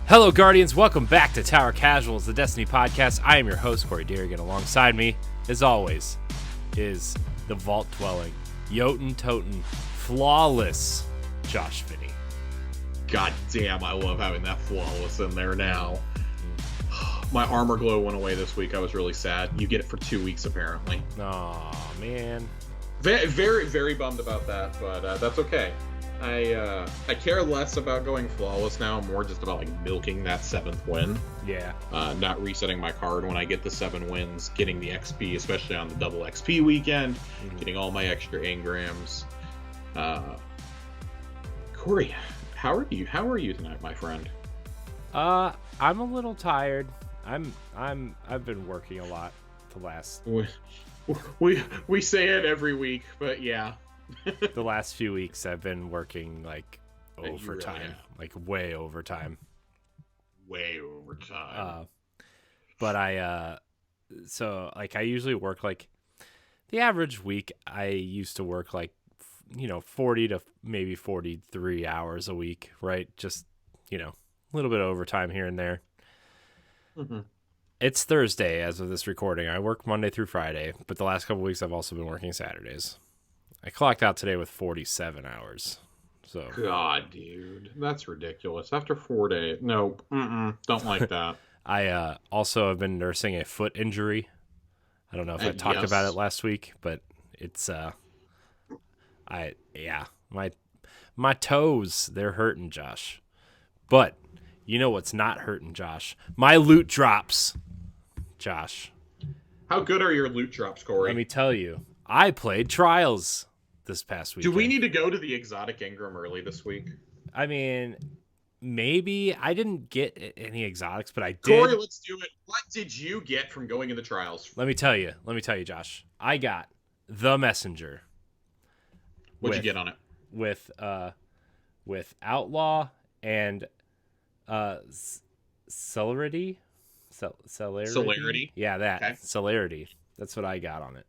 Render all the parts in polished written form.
Hello, Guardians. Welcome back to Tower Casuals, the Destiny podcast. I am your host, Corey Derrigan. Alongside me, as always, is the vault-dwelling, Jotun-Toten, flawless Josh Finney. God damn, I love having that flawless in there now. My armor glow went away this week. I was really sad. You get it for 2 weeks, apparently. Aw, man. Very, very, very bummed about that, but that's okay. I care less about going flawless now, more just about like milking that 7th win. Yeah. Not resetting my card when I get the 7 wins, getting the XP, especially on the double XP weekend, getting all my extra engrams. Corey, how are you? How are you tonight, my friend? I'm a little tired. I've been working a lot the last we say it every week, but yeah. the last few weeks I've been working like overtime, really like way overtime. But I usually work like the average week. I used to work like 40 to maybe 43 hours a week, right? Just a little bit of overtime here and there. Mm-hmm. It's Thursday as of this recording. I work Monday through Friday, but the last couple weeks I've also been working Saturdays. I clocked out today with 47 hours. So God, dude, that's ridiculous. After 4 days, no, don't like that. I also have been nursing a foot injury. I don't know if I talked about it last week, but it's my toes, they're hurting, Josh. But you know what's not hurting, Josh? My loot drops, Josh. How good are your loot drops, Corey? Let me tell you, I played Trials this past week. Do we need to go to the exotic engram early this week? I mean, maybe. I didn't get any exotics, but I did. Corey, let's do it. What did you get from going into Trials? Let me tell you, Josh. I got the Messenger. What'd you get on it? With Outlaw and Celerity. Celerity? Yeah, that. Okay. Celerity. That's what I got on it.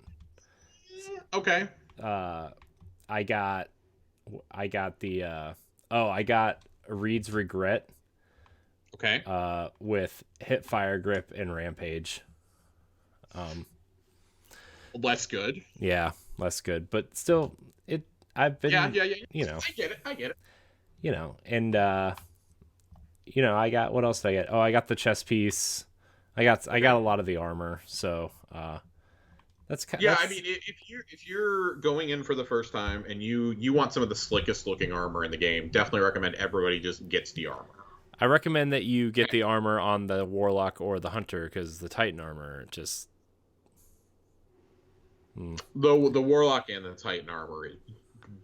Okay. I got Reed's Regret. Okay. With Hit Fire Grip and Rampage. Less good. Yeah, less good, but still, I've been. Yeah. I get it. And I got, what else did I get? Oh, I got the chest piece. I got a lot of the armor. So, that's kind. Yeah, I mean, if you're going in for the first time and you want some of the slickest looking armor in the game, definitely recommend everybody just gets the armor. I recommend that you get the armor on the Warlock or the Hunter, because the Titan armor just. The Warlock and the Titan armor is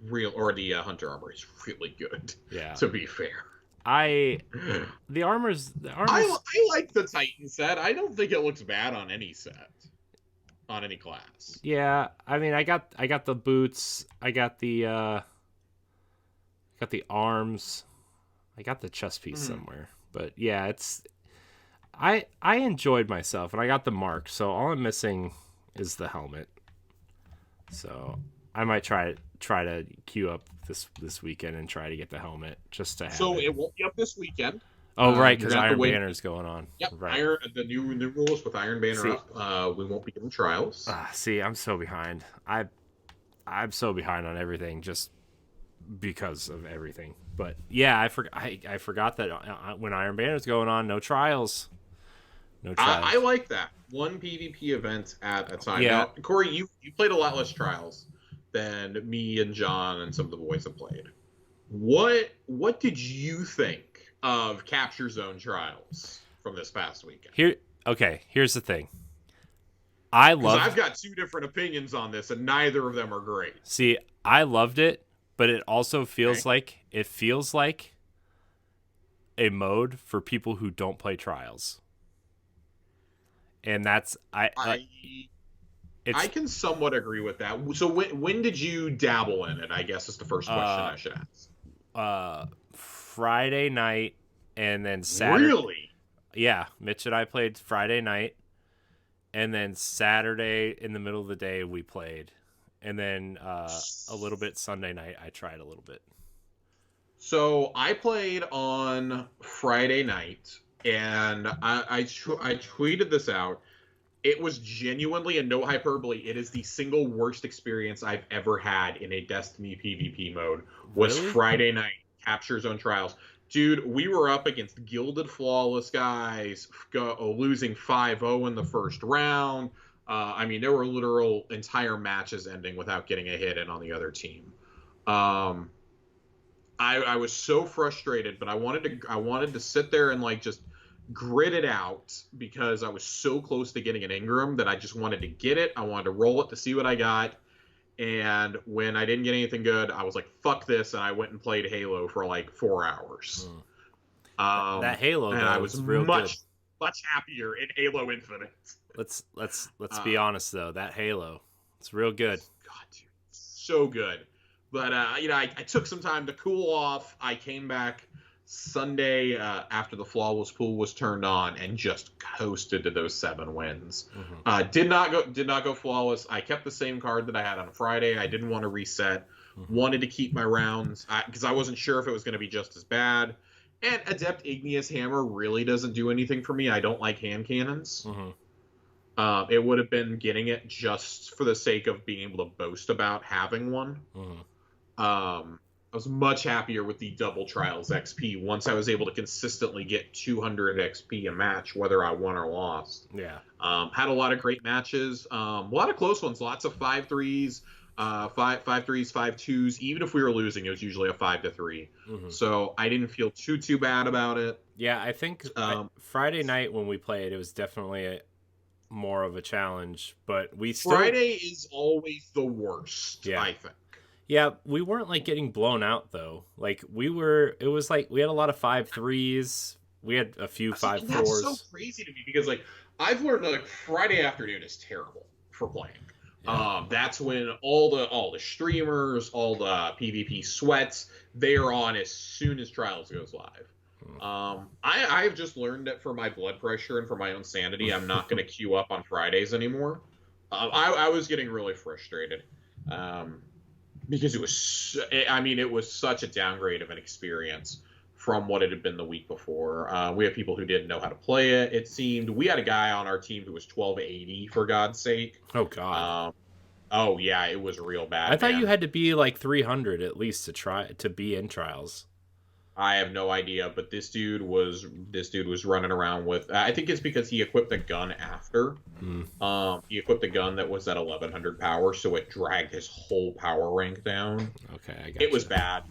real, or the Hunter armor is really good. Yeah. To be fair. The armor's. I like the Titan set. I don't think it looks bad on any set. On any class. Yeah, I mean, I got the boots. I got the arms. I got the chest piece somewhere. But yeah, I enjoyed myself, and I got the mark. So all I'm missing is the helmet. So I might try to queue up this weekend and try to get the helmet just to have So it won't be up this weekend. Oh, right, because Iron Banner's going on. Yep, right. The new rules with Iron Banner up. We won't be getting Trials. See, I'm so behind. I'm so behind on everything just because of everything. But yeah, I forgot that when Iron Banner's going on, no Trials. No Trials. I like that. One PvP event at a time. Yeah. Now, Corey, you played a lot less Trials than me and John and some of the boys have played. What did you think of Capture Zone Trials from this past weekend? Here's the thing. I've got two different opinions on this, and neither of them are great. See, I loved it, but it also feels like a mode for people who don't play Trials. And that's I can somewhat agree with that. So when did you dabble in it? I guess is the first question I should ask. Friday night, and then Saturday. Really? Yeah, Mitch and I played Friday night, and then Saturday in the middle of the day we played, and then a little bit Sunday night I tried a little bit. So I played on Friday night, and I tweeted this out. It was genuinely, and no hyperbole, it is the single worst experience I've ever had in a Destiny PvP mode. Was Really? Friday night Capture Zone Trials. Dude, we were up against Gilded Flawless guys, losing 5-0 in the first round. I mean, there were literal entire matches ending without getting a hit in on the other team. Um, I was so frustrated, but I wanted to sit there and like just grit it out because I was so close to getting an Ingram that I just wanted to get it. I wanted to roll it to see what I got. And when I didn't get anything good, I was like, fuck this. And I went and played Halo for like 4 hours. That Halo And though I was is real good. much happier in Halo Infinite. Let's be honest though. That Halo, it's real good. God, dude, so good. But I took some time to cool off. I came back Sunday after the flawless pool was turned on and just coasted to those 7 wins. Mm-hmm. Did not go flawless. I kept the same card that I had on Friday. I didn't want to reset. Mm-hmm. Wanted to keep my rounds because I wasn't sure if it was going to be just as bad. And Adept Igneous Hammer really doesn't do anything for me. I don't like hand cannons. Mm-hmm. It would have been getting it just for the sake of being able to boast about having one. Mm-hmm. I was much happier with the double trials XP once I was able to consistently get 200 XP a match, whether I won or lost. Yeah. Had a lot of great matches, a lot of close ones, lots of 5-3s, 5-3s, 5-2s. Even if we were losing, it was usually a 5-3. Mm-hmm. So I didn't feel too bad about it. Yeah, I think Friday night when we played, it was definitely more of a challenge, but we still... Friday is always the worst, yeah. I think. Yeah, we weren't like getting blown out though. Like it was like we had a lot of 5-3s. We had a few 5-4s. That's so crazy to me because like I've learned that like Friday afternoon is terrible for playing. Yeah. That's when all the streamers, all the PvP sweats, they are on as soon as Trials goes live. I've just learned that for my blood pressure and for my own sanity, I'm not going to queue up on Fridays anymore. I was getting really frustrated. Because it was such a downgrade of an experience from what it had been the week before. We had people who didn't know how to play it. It seemed we had a guy on our team who was 1280 for God's sake. Oh God. Oh yeah, it was real bad. I thought you had to be like 300 at least to be in trials. I have no idea, but this dude was running around with. I think it's because he equipped a gun after. He equipped a gun that was at 1100 power, so it dragged his whole power rank down. Okay, I got it. Was bad.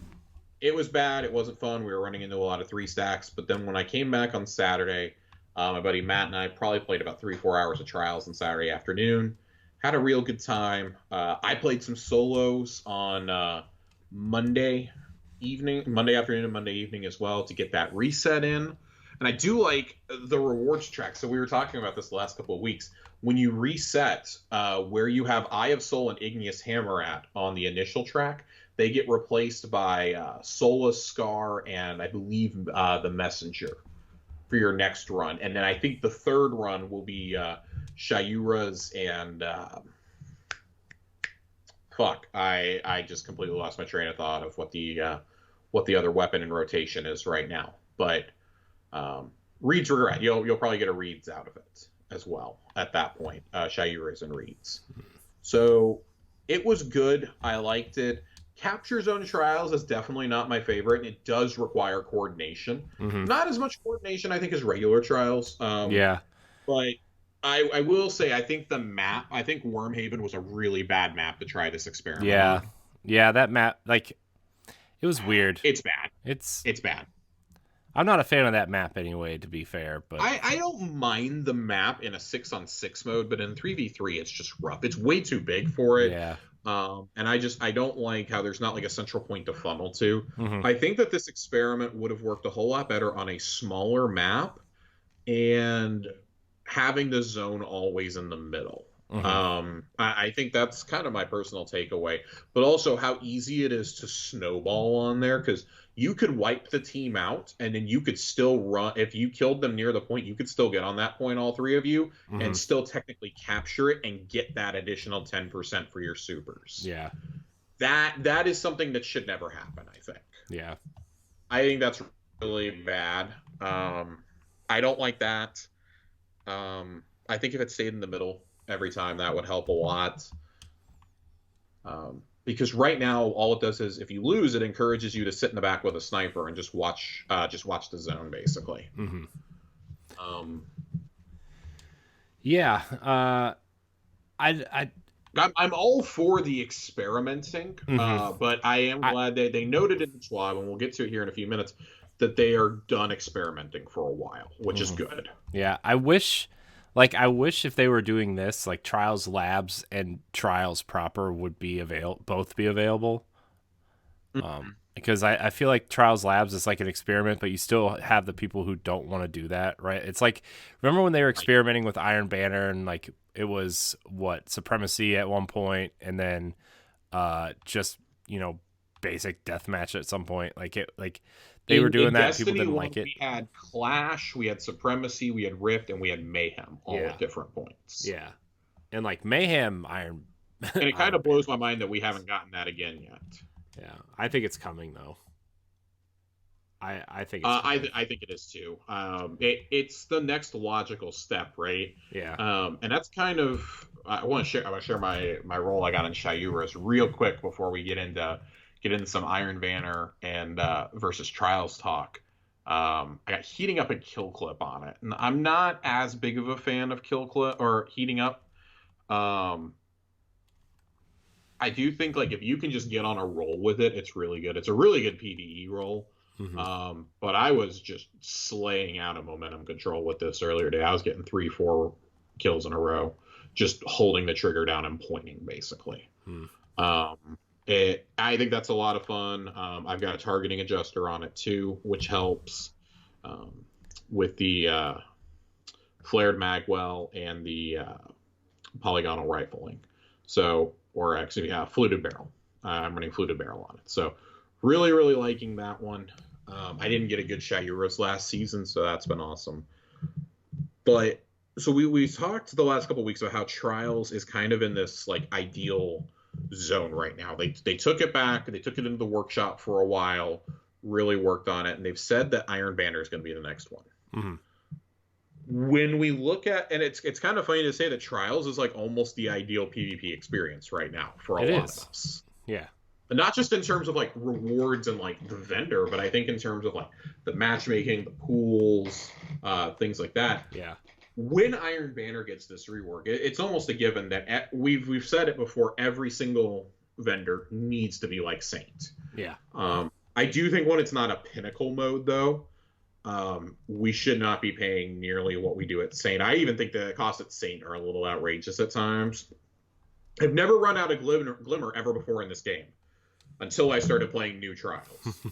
It was bad. It wasn't fun. We were running into a lot of 3 stacks. But then when I came back on Saturday, my buddy Matt and I probably played about 3-4 hours of trials on Saturday afternoon. Had a real good time. I played some solos on Monday afternoon and Monday evening as well to get that reset in. And I do like the rewards track. So we were talking about this the last couple of weeks. When you reset where you have Eye of Soul and Igneous Hammer at on the initial track, they get replaced by Solace, Scar, and I believe the Messenger for your next run. And then I think the third run will be Shayura's and... I just completely lost my train of thought of what the other weapon in rotation is right now. But Reed's Regret, you'll probably get a Reed's out of it as well at that point. Shayura's and Reed's. So it was good. I liked it. Capture Zone Trials is definitely not my favorite, and it does require coordination. Mm-hmm. Not as much coordination, I think, as regular Trials. Yeah. But I will say, I think Wormhaven was a really bad map to try this experiment. Yeah. Yeah, that map, like, it was weird. It's bad. It's bad. I'm not a fan of that map anyway, to be fair. But I don't mind the map in a 6-on-6 mode, but in 3v3, it's just rough. It's way too big for it. Yeah. And I don't like how there's not like a central point to funnel to. Mm-hmm. I think that this experiment would have worked a whole lot better on a smaller map and having the zone always in the middle. Mm-hmm. I think that's kind of my personal takeaway, but also how easy it is to snowball on there, because you could wipe the team out and then you could still run. If you killed them near the point, you could still get on that point, all 3 of you, mm-hmm. and still technically capture it and get that additional 10% for your supers. Yeah. That is something that should never happen, I think. Yeah. I think that's really bad. I don't like that. I think if it stayed in the middle every time, that would help a lot. Because right now, all it does is if you lose, it encourages you to sit in the back with a sniper and just watch the zone, basically. Mm-hmm. Um, Yeah. I I'm all for the experimenting, mm-hmm. but I am glad they noted in the SWAB, and we'll get to it here in a few minutes, that they are done experimenting for a while, which is Mm-hmm. good. Yeah, I wish if they were doing this, like Trials Labs and Trials proper would be both be available. Because I feel like Trials Labs is like an experiment, but you still have the people who don't want to do that, right? It's like, remember when they were Right. experimenting with Iron Banner and like it was what Supremacy at one point, and then just basic deathmatch at some point. Like they were doing In that, and people Destiny didn't 1, like it. we had Clash, we had Supremacy, we had Rift, and we had Mayhem, all Yeah, at different points. yeah, and like Mayhem Iron And it kind Iron of blows Banner. my mind that we haven't gotten that again yet. Yeah, I think it's coming though. I think it's coming. I think it is too. It's the next logical step, right? Yeah. And that's kind of I want to share my role I got in Shayura's real quick before we get into some Iron Banner and versus Trials talk. I got heating up a kill clip on it, and I'm not as big of a fan of kill clip or heating up. Um, I do think like if you can just get on a roll with it, it's really good. It's a really good PvE roll. Mm-hmm. But I was just slaying out of momentum control with this earlier today. I was getting 3, 4 kills in a row, just holding the trigger down and pointing basically. Mm. I think that's a lot of fun. I've got a targeting adjuster on it too, which helps with the flared magwell and the polygonal rifling. So, or actually, fluted barrel. I'm running fluted barrel on it. So, really, really liking that one. I didn't get a good Shayuros last season, so that's been awesome. But so we talked the last couple of weeks about how Trials is kind of in this like ideal zone right now. They took it back, they took it into the workshop for a while, really worked on it, and they've said that Iron Banner is going to be the next one. Mm-hmm. When we look at, and it's kind of funny to say that Trials is like almost the ideal PvP experience right now for a lot of us. Yeah. And not just in terms of like rewards and like the vendor, but I think in terms of like the matchmaking, the pools, things like that. Yeah. When Iron Banner gets this rework, it's almost a given that we've said it before. Every single vendor needs to be like Saint. Yeah. I do think when it's not a pinnacle mode though, we should not be paying nearly what we do at Saint. I even think the costs at Saint are a little outrageous at times. I've never run out of glimmer ever before in this game until I started playing new Trials.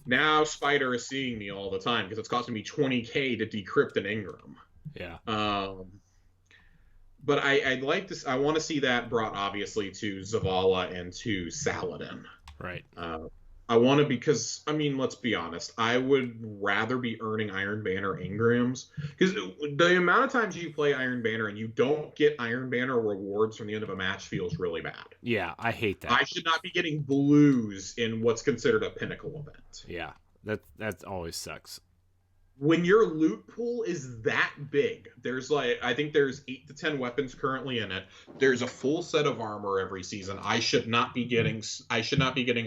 Now Spider is seeing me all the time because it's costing me 20k to decrypt an Ingram. Yeah. But I'd like to. I want to see that brought obviously to Zavala and to Saladin. Right. I want to, because I mean, let's be honest. I would rather be earning Iron Banner Ingrams, because the amount of times you play Iron Banner and you don't get Iron Banner rewards from the end of a match feels really bad. Yeah, I hate that. I should not be getting blues in what's considered a pinnacle event. Yeah, that always sucks. When your loot pool is that big, there's like, I think there's 8 to 10 weapons currently in it. There's a full set of armor every season. I should not be getting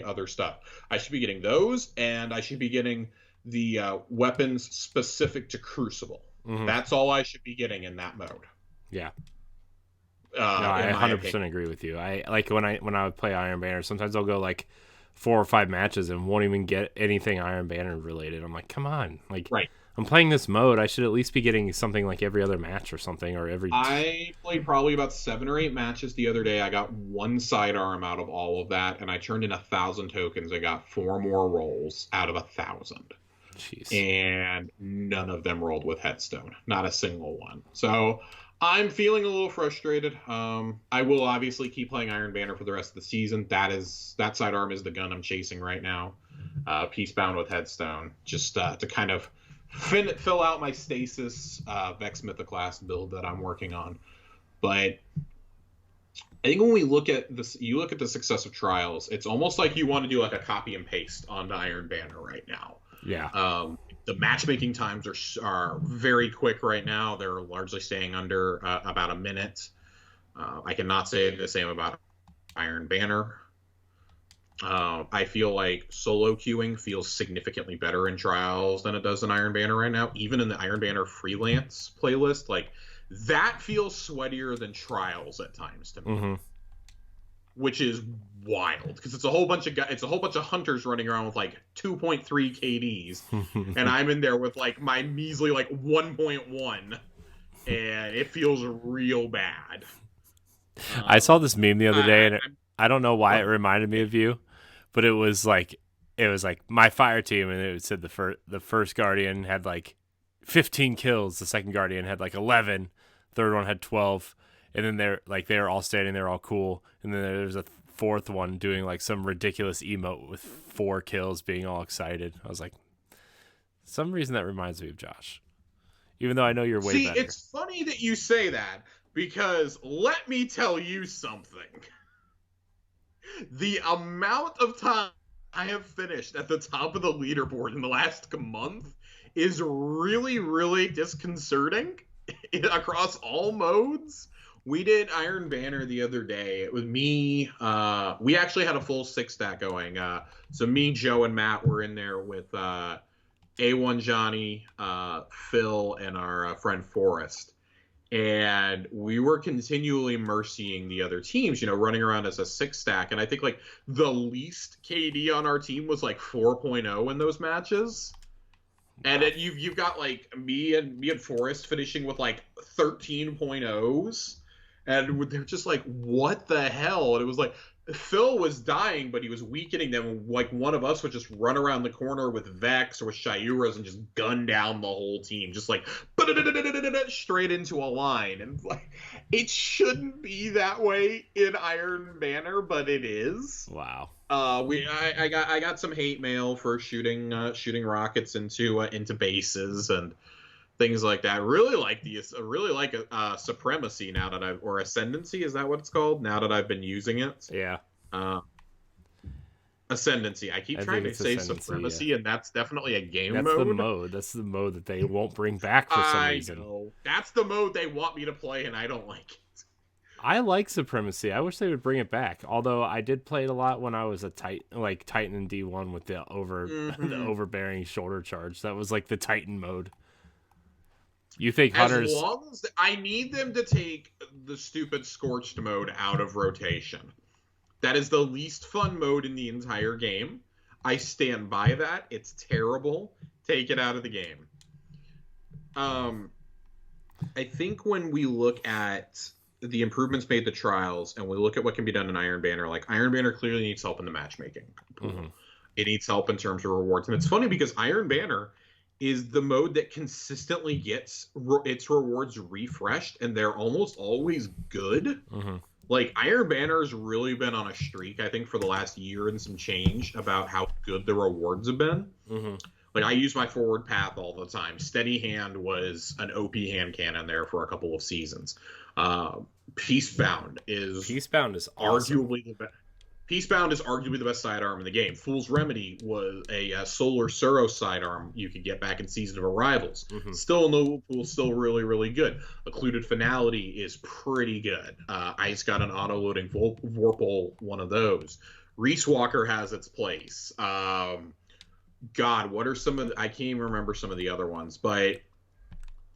other stuff. I should be getting those, and I should be getting the weapons specific to Crucible. Mm-hmm. That's all I should be getting in that mode. Yeah. No, I 100% agree with you. I like when I would play Iron Banner, sometimes I'll go like 4 or 5 matches and won't even get anything Iron Banner related. I'm like, come on, like, right. I'm playing this mode. I should at least be getting something like every other match or something, or every. I played probably about 7 or 8 matches the other day. I got 1 sidearm out of all of that, and I turned in 1,000 tokens. I got 4 more rolls out of 1,000. Jeez. And none of them rolled with headstone. Not a single one. So I'm feeling a little frustrated. I will obviously keep playing Iron Banner for the rest of the season. That sidearm is the gun I'm chasing right now. Peacebound with headstone, just to kind of fill out my stasis Vex Mythoclast build that I'm working on. But I think when we look at this, you look at the success of Trials, it's almost like you want to do like a copy and paste onto Iron Banner right now. Yeah. The matchmaking times are very quick right now. They're largely staying under about a minute. I cannot say the same about Iron Banner. I feel like solo queuing feels significantly better in Trials than it does in Iron Banner right now. Even in the Iron Banner freelance playlist, like that feels sweatier than Trials at times to me, Mm-hmm. which is wild because it's a whole bunch of hunters running around with like 2.3 KDs, and I'm in there with like my measly like 1.1, and it feels real bad. I saw this meme the other day, and I'm I don't know why it reminded me of you, but it was like my fire team, and it said the first Guardian had like 15 kills, the second Guardian had like 11, third one had 12, and then they're all standing there all cool, and then there's a fourth one doing like some ridiculous emote with 4 kills, being all excited. I was like, some reason that reminds me of Josh, even though I know you're way better. It's funny that you say that because let me tell you something. The amount of time I have finished at the top of the leaderboard in the last month is really, really disconcerting across all modes. We did Iron Banner the other day. It was me. We actually had a full 6-stack going. So me, Joe, and Matt were in there with A1 Johnny, Phil, and our friend Forrest. And we were continually mercying the other teams, running around as a 6-stack. And I think like the least KD on our team was like 4.0 in those matches. And then you've got like me and Forrest finishing with like 13.0s. And they're just like, what the hell? And it was like, Phil was dying, but he was weakening them. Like one of us would just run around the corner with Vex or with Shayuras and just gun down the whole team, just like straight into a line. And like, it shouldn't be that way in Iron Banner, but it is. Wow. I got some hate mail for shooting rockets into bases and things like that. Really like Supremacy now that or Ascendancy, is that what it's called? Now that I've been using it. Yeah. Ascendancy. I keep trying to say Supremacy, yeah. And that's definitely a game mode. That's the mode. That's the mode that they won't bring back for some reason. I know. That's the mode they want me to play, and I don't like it. I like Supremacy. I wish they would bring it back. Although I did play it a lot when I was a Titan in D1 with the the overbearing shoulder charge. That was like the Titan mode. You think Hunters? As long as I need them to take the stupid Scorched mode out of rotation. That is the least fun mode in the entire game. I stand by that. It's terrible. Take it out of the game. I think when we look at the improvements made to Trials and we look at what can be done in Iron Banner, like Iron Banner clearly needs help in the matchmaking. Mm-hmm. It needs help in terms of rewards. And it's funny because Iron Banner is the mode that consistently gets its rewards refreshed, and they're almost always good. Mm-hmm. Like, Iron Banner's really been on a streak, I think, for the last year and some change about how good the rewards have been. Mm-hmm. Like, I use my forward path all the time. Steady Hand was an OP hand cannon there for a couple of seasons. Peacebound is awesome. Arguably the best. Peacebound is arguably the best sidearm in the game. Fool's Remedy was a Solar Suro sidearm you could get back in Season of Arrivals. Mm-hmm. Still no pool, still really, really good. Occluded Finality is pretty good. Ice got an auto-loading Vorpal, one of those. Reese Walker has its place. God, what are some of I can't even remember some of the other ones, but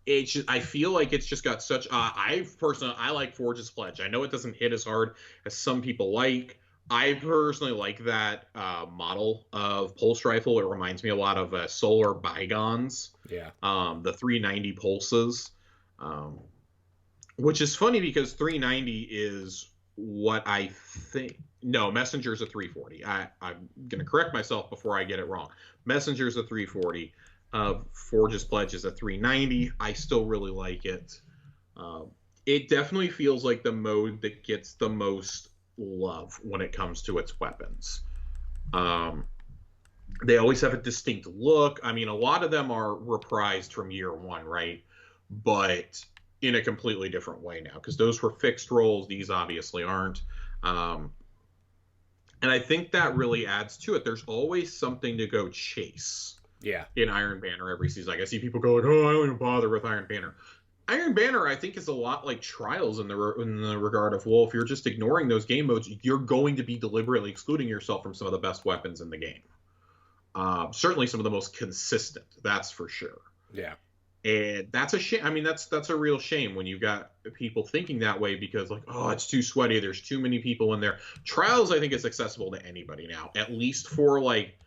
I feel like it's just got such I like Forge's Pledge. I know it doesn't hit as hard as some people like. I personally like that model of pulse rifle. It reminds me a lot of Solar Bygones. Yeah. The 390 pulses, which is funny because 390 is what I think. No, Messenger's a 340. I'm going to correct myself before I get it wrong. Messenger's a 340. Forge's Pledge is a 390. I still really like it. It definitely feels like the mode that gets the most love when it comes to its weapons. They always have a distinct look. I mean, a lot of them are reprised from year one, right? But in a completely different way now, because those were fixed rolls. These obviously aren't. And I think that really adds to it. There's always something to go chase. Yeah. in Iron Banner every season. Like I see people go like, "Oh, I don't even bother with Iron Banner." Iron Banner, I think, is a lot like Trials in the regard of, well, if you're just ignoring those game modes, you're going to be deliberately excluding yourself from some of the best weapons in the game. Certainly some of the most consistent, that's for sure. Yeah. And that's a shame. I mean, that's a real shame when you've got people thinking that way because, like, oh, it's too sweaty. There's too many people in there. Trials, I think, is accessible to anybody now, at least for, like,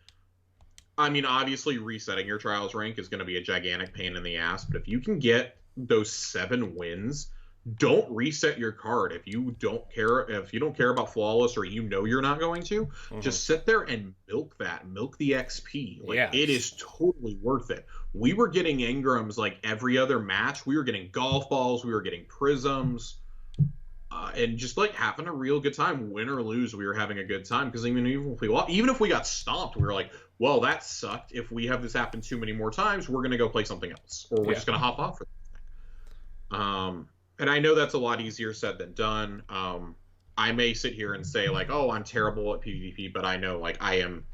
I mean, obviously resetting your Trials rank is going to be a gigantic pain in the ass, but if you can get those 7 wins, don't reset your card. If you don't care about flawless, or you're not going to, just sit there and milk the XP. Like, it is totally worth it. We were getting Ingrams like every other match. We were getting golf balls, we were getting prisms, and just like having a real good time. Win or lose, we were having a good time, because even if we got stomped, we were like, well, that sucked. If we have this happen too many more times, we're going to go play something else, or we're just going to hop off for that thing. And I know that's a lot easier said than done. I may sit here and say, like, oh, I'm terrible at PvP, but I know, like, I'm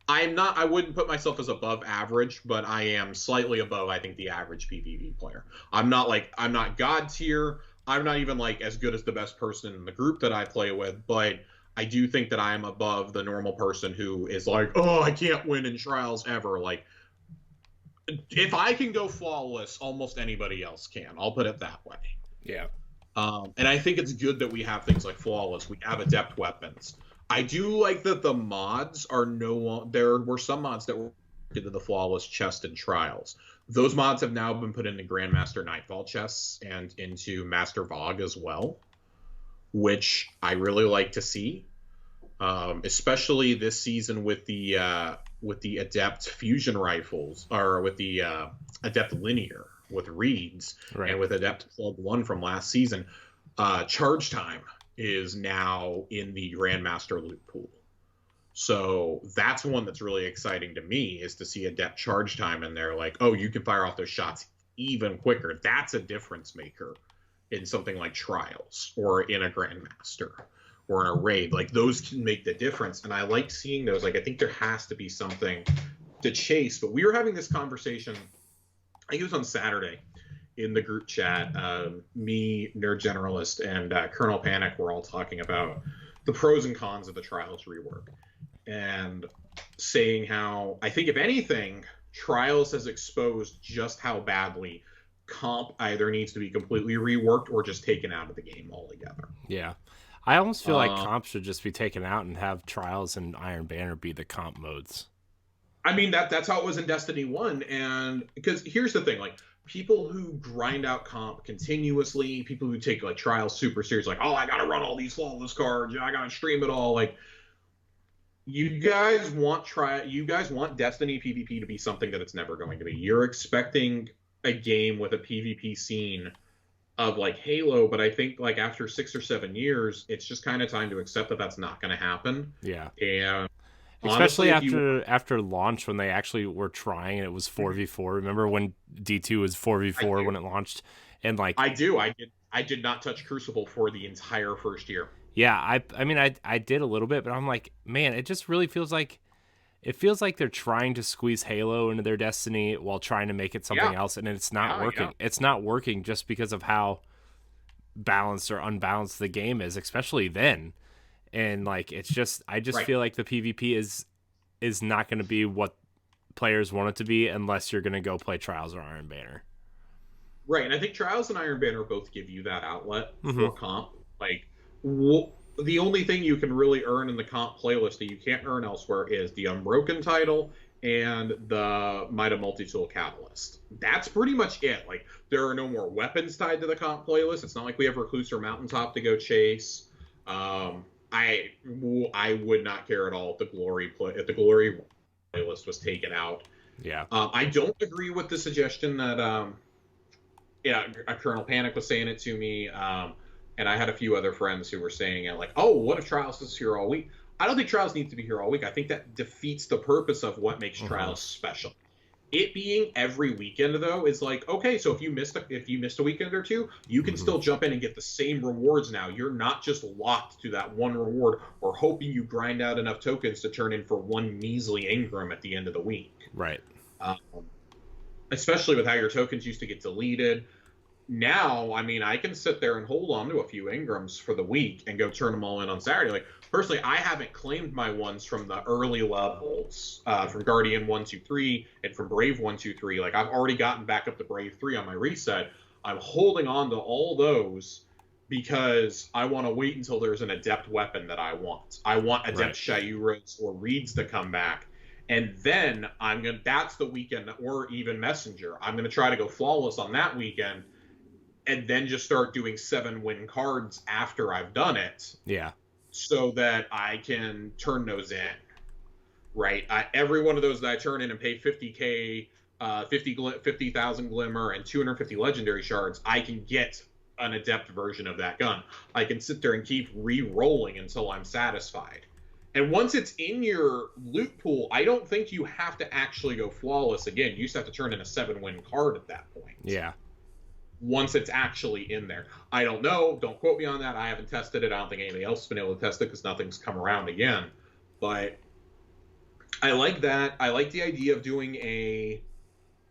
not, I wouldn't put myself as above average, but I am slightly above, I think, the average PvP player. I'm not God tier. I'm not even, like, as good as the best person in the group that I play with, but I do think that I am above the normal person who is like, oh, I can't win in Trials ever. Like, if I can go flawless, almost anybody else can. I'll put it that way. Yeah. And I think it's good that we have things like flawless. We have adept weapons. I do like that the mods are there were some mods that were into the flawless chest in Trials. Those mods have now been put into Grandmaster Nightfall chests and into Master Vogue as well, which I really like to see. Especially this season with the adept fusion rifles, or with the adept linear with reeds, and with adept plug 1 from last season. Charge time is now in the Grandmaster loot pool, so that's one that's really exciting to me, is to see adept charge time in there. Like, oh, you can fire off those shots even quicker. That's a difference maker in something like Trials, or in a Grandmaster, or in a raid. Like, those can make the difference, and I like seeing those. Like, I think there has to be something to chase. But we were having this conversation, I think it was on Saturday, in the group chat. Me, Nerd Generalist, and Colonel Panic were all talking about the pros and cons of the Trials rework, and saying how, I think, if anything, Trials has exposed just how badly comp either needs to be completely reworked or just taken out of the game altogether. Yeah. I almost feel like comp should just be taken out and have Trials and Iron Banner be the comp modes. I mean, that's how it was in Destiny 1. And because here's the thing, like, people who grind out comp continuously, people who take, like, Trials super serious, like, oh, I gotta run all these flawless cards, I gotta stream it all, like, you guys want Destiny PvP to be something that it's never going to be. You're expecting a game with a PvP scene of, like, Halo, but I think, like, after 6 or 7 years, it's just kind of time to accept that that's not going to happen. Yeah. And especially after launch, when they actually were trying, and it was 4v4. Remember when D2 was 4v4 when it launched? And, like, I did not touch Crucible for the entire first year. Yeah, I mean, I did a little bit, but I'm like, man, it just really feels like they're trying to squeeze Halo into their Destiny while trying to make it something else, and it's not working. Yeah. It's not working just because of how balanced or unbalanced the game is, especially then. And, like, it's just, I just feel like the PvP is not going to be what players want it to be unless you're going to go play Trials or Iron Banner. Right, and I think Trials and Iron Banner both give you that outlet for comp. Like, the only thing you can really earn in the comp playlist that you can't earn elsewhere is the Unbroken title and the Might of Multi-Tool Catalyst. That's pretty much it. Like, there are no more weapons tied to the comp playlist. It's not like we have Recluse or Mountaintop to go chase. I would not care at all if the Glory playlist was taken out. Yeah. I don't agree with the suggestion that Colonel Panic was saying it to me. And I had a few other friends who were saying it, like, oh, what if Trials is here all week? I don't think Trials needs to be here all week. I think that defeats the purpose of what makes Trials special. It being every weekend, though, is like, okay, so if you missed a weekend or two, you can still jump in and get the same rewards now. You're not just locked to that one reward or hoping you grind out enough tokens to turn in for one measly Ingram at the end of the week. Right. Um, especially with how your tokens used to get deleted. Now, I mean, I can sit there and hold on to a few Ingrams for the week and go turn them all in on Saturday. Like, personally, I haven't claimed my ones from the early levels, from Guardian 123 and from Brave 123. Like, I've already gotten back up to Brave 3 on my reset. I'm holding on to all those because I want to wait until there's an adept weapon that I want. I want adept Shayuras or Reeds to come back. And then that's the weekend, or even Messenger. I'm going to try to go flawless on that weekend and then just start doing 7-win cards after I've done it. Yeah. So that I can turn those in. Right? Every one of those that I turn in and pay 50K, 50,000 Glimmer, and 250 Legendary Shards, I can get an adept version of that gun. I can sit there and keep re-rolling until I'm satisfied. And once it's in your loot pool, I don't think you have to actually go flawless again. You just have to turn in a 7-win card at that point. Yeah. Once it's actually in there. I don't know. Don't quote me on that. I haven't tested it. I don't think anybody else has been able to test it because nothing's come around again. But I like that. I like the idea of doing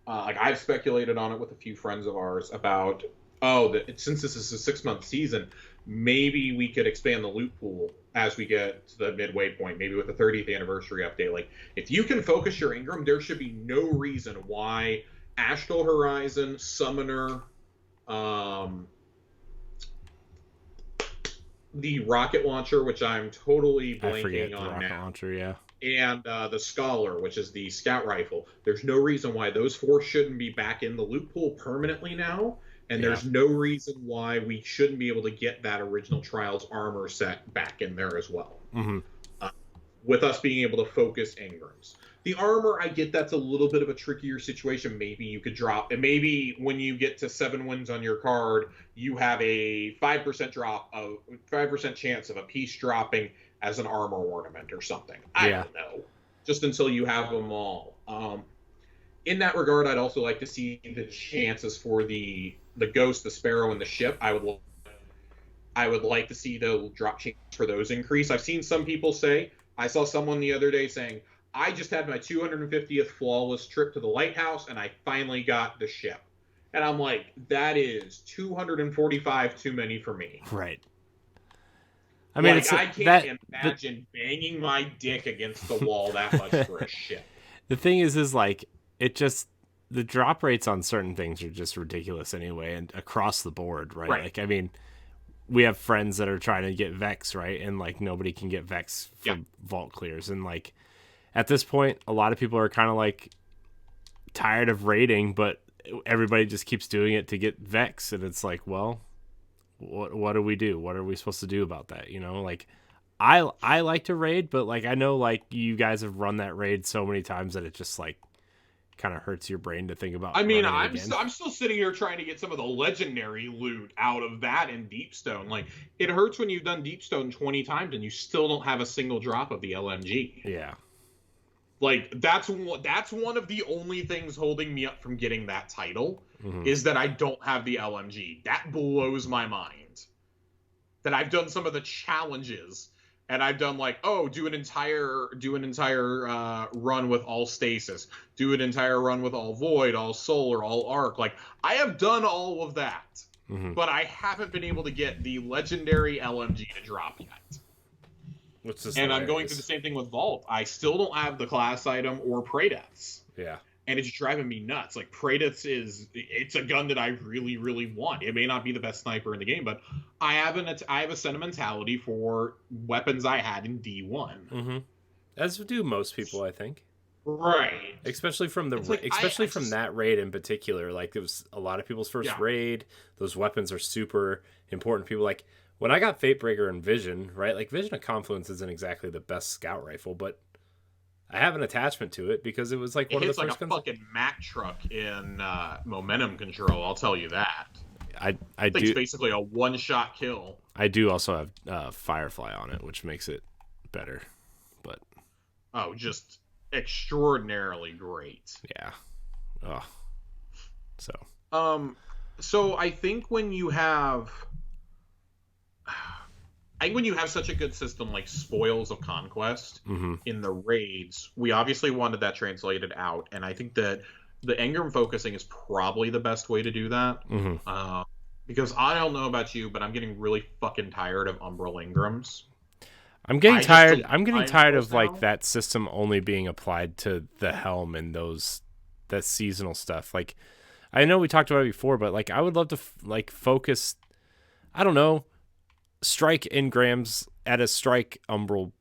like I've speculated on it with a few friends of ours about, since this is a 6-month season, maybe we could expand the loot pool as we get to the midway point, maybe with the 30th anniversary update. Like, if you can focus your Ingram, there should be no reason why Astral Horizon, Summoner, the rocket launcher, which I'm totally blanking on rocket now, launcher, yeah, and the Scholar, which is the scout rifle. There's no reason why those 4 shouldn't be back in the loot pool permanently now, and there's no reason why we shouldn't be able to get that original Trials armor set back in there as well. Mm-hmm. With us being able to focus Ingrams. The armor, I get that's a little bit of a trickier situation. Maybe you could drop, and maybe when you get to 7 wins on your card, you have a 5% chance of a piece dropping as an armor ornament or something. I don't know. Just until you have them all. In that regard, I'd also like to see the chances for the Ghost, the Sparrow, and the Ship. I would like to see the drop chance for those increase. I've seen some people say, I saw someone the other day saying, I just had my 250th flawless trip to the lighthouse, and I finally got the ship. And I'm like, that is 245 too many for me. Right. I mean, like, I can't imagine banging my dick against the wall that much for a ship. The thing is like, the drop rates on certain things are just ridiculous anyway, and across the board, right? Like, I mean, we have friends that are trying to get Vex, right? And, like, nobody can get Vex for vault clears. And, like, at this point, a lot of people are kind of, like, tired of raiding, but everybody just keeps doing it to get Vex. And it's like, well, what do we do? What are we supposed to do about that? You know, like, I like to raid, but, like, I know, like, you guys have run that raid so many times that it just, like, kind of hurts your brain to think about. I mean, I'm still sitting here trying to get some of the legendary loot out of that in Deepstone. Like, it hurts when you've done Deepstone 20 times and you still don't have a single drop of the LMG. Yeah. Like, that's one of the only things holding me up from getting that title, is that I don't have the LMG. That blows my mind. That I've done some of the challenges, and I've done, like, do an entire run with all stasis, do an entire run with all void, all solar, all arc. Like, I have done all of that, but I haven't been able to get the legendary LMG to drop yet. And I'm going through the same thing with Vault. I still don't have the class item or Prey Deaths. Yeah. And it's driving me nuts. Like, Prey Deaths it's a gun that I really, really want. It may not be the best sniper in the game, but I have a sentimentality for weapons I had in D1. As do most people, I think. Right. Especially from that raid in particular. Like, it was a lot of people's first raid. Those weapons are super important. People, like, when I got Fatebreaker and Vision, right? Like, Vision of Confluence isn't exactly the best scout rifle, but I have an attachment to it because it was like one of the first guns. It's like a fucking Mack truck in momentum control, I'll tell you that. I think it's basically a one-shot kill. I do also have Firefly on it, which makes it better. But just extraordinarily great. Yeah. Oh. So I think when you have I think when you have such a good system like Spoils of Conquest Mm-hmm. in the raids, we obviously wanted that translated out, and I think that the engram focusing is probably the best way to do that. Mm-hmm. Because I don't know about you, but I'm getting really fucking tired of Umbral engrams. I'm getting I just tired. delete I'm getting my tired Umbrals of like now. that system only being applied to the helm and that seasonal stuff. Like, I know we talked about it before, but like, I would love to like focus. I don't know, strike engrams at a strike umbral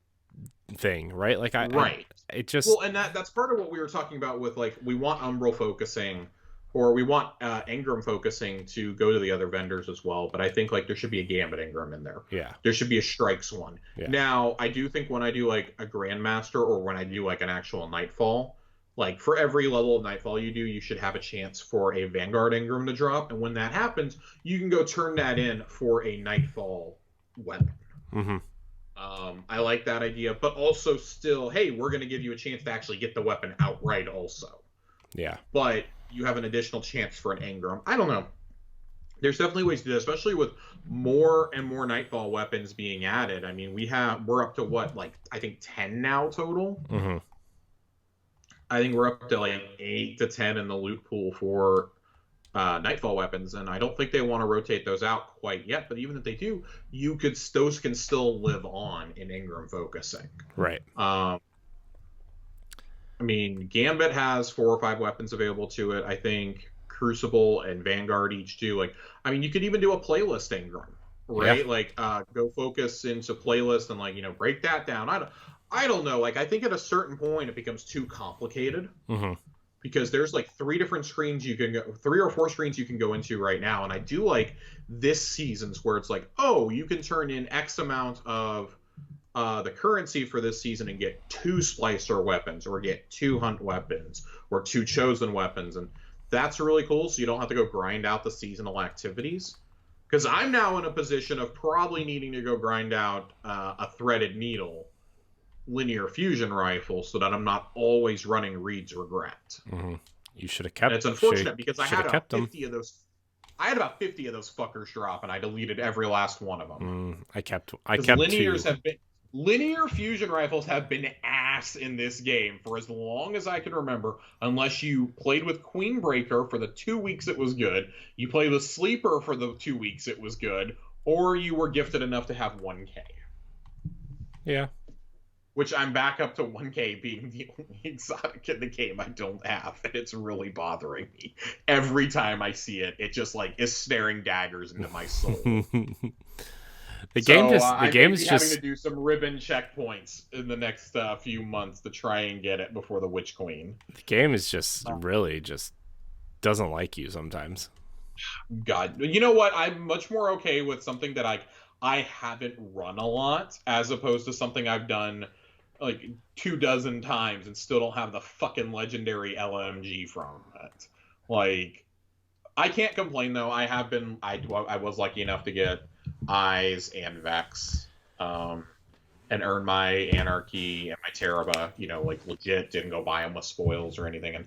thing, right? Like, Right. it just, Well, and that's part of what we were talking about with like we want Umbral focusing, or we want Engram focusing to go to the other vendors as well. But I think like there should be a Gambit Engram in there. yeah, There should be a Strikes one. yeah, Now, I do think when I do like a Grandmaster or when I do like an actual Nightfall, like for every level of Nightfall you do, you should have a chance for a Vanguard Engram to drop. And when that happens, you can go turn that in for a Nightfall weapon. mm-hmm. I like that idea, but also still, hey, we're going to give you a chance to actually get the weapon outright also. Yeah, But you have an additional chance for an engram. I don't know. There's definitely ways to do it, especially with more and more Nightfall weapons being added. I mean, we're up to what, like, I think 10 now total? mm-hmm. I think we're up to like 8 to 10 in the loot pool for Nightfall weapons, and I don't think they want to rotate those out quite yet. But even if they do, those can still live on in engram focusing. Right. I mean, Gambit has 4 or 5 weapons available to it. I think Crucible and Vanguard each do. Like, I mean, you could even do a playlist engram, right? Yeah. Like, go focus into playlist and like break that down. I don't know. Like, I think at a certain point it becomes too complicated. Mm-hmm. Because there's like 3 different screens you can go, 3 or 4 screens you can go into right now, and I do like this season's where it's like, oh, you can turn in X amount of the currency for this season and get 2 splicer weapons, or get 2 hunt weapons, or 2 chosen weapons, and that's really cool. So you don't have to go grind out the seasonal activities. Because I'm now in a position of probably needing to go grind out a threaded needle linear fusion rifle so that I'm not always running Reed's Regret. Mm-hmm. You should have kept. And it's unfortunate because I had about 50 them. of those. I had about 50 of those fuckers drop, and I deleted every last one of them. I kept linears 2. have been linear fusion rifles have been ass in this game for as long as I can remember. Unless you played with Queenbreaker for the 2 weeks it was good, you played with Sleeper for the 2 weeks it was good, or you were gifted enough to have 1K. Yeah. Which I'm back up to 1K being the only exotic in the game I don't have, and it's really bothering me. Every time I see it, it just like is staring daggers into my soul. The game is having just to do some ribbon checkpoints in the next few months to try and get it before the Witch Queen. The game is just really just doesn't like you sometimes. God, you know what? I'm much more okay with something that I haven't run a lot, as opposed to something I've done like 24 times and still don't have the fucking legendary LMG from it. Like, I can't complain though. I was lucky enough to get Eyes and Vex, and earn my Anarchy and my Teraba, like legit, didn't go buy them with spoils or anything. And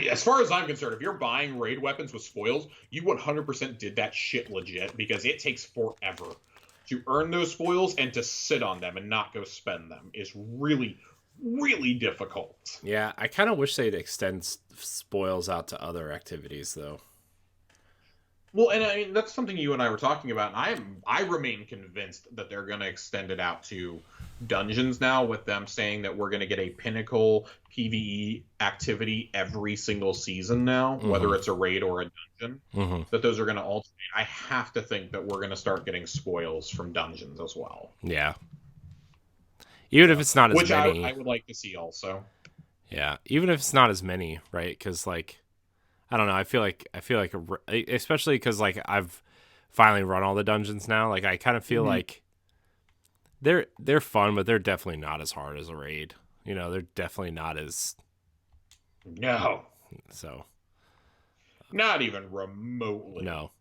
as far as I'm concerned, if you're buying raid weapons with spoils, you 100% did that shit legit, because it takes forever to earn those spoils, and to sit on them and not go spend them is really, really difficult. Yeah, I kind of wish they'd extend spoils out to other activities, though. Well, and I mean, that's something you and I were talking about, and I remain convinced that they're going to extend it out to dungeons now, with them saying that we're going to get a pinnacle PvE activity every single season now, whether it's a raid or a dungeon, that those are going to alternate. I have to think that we're going to start getting spoils from dungeons as well. Yeah. Even if it's not as many. Which I would like to see also. Yeah, even if it's not as many, right? Because, like, I don't know. I feel like, especially because like I've finally run all the dungeons now. Like, I kind of feel like they're fun, but they're definitely not as hard as a raid. They're definitely not as. No. So. Not even remotely. No.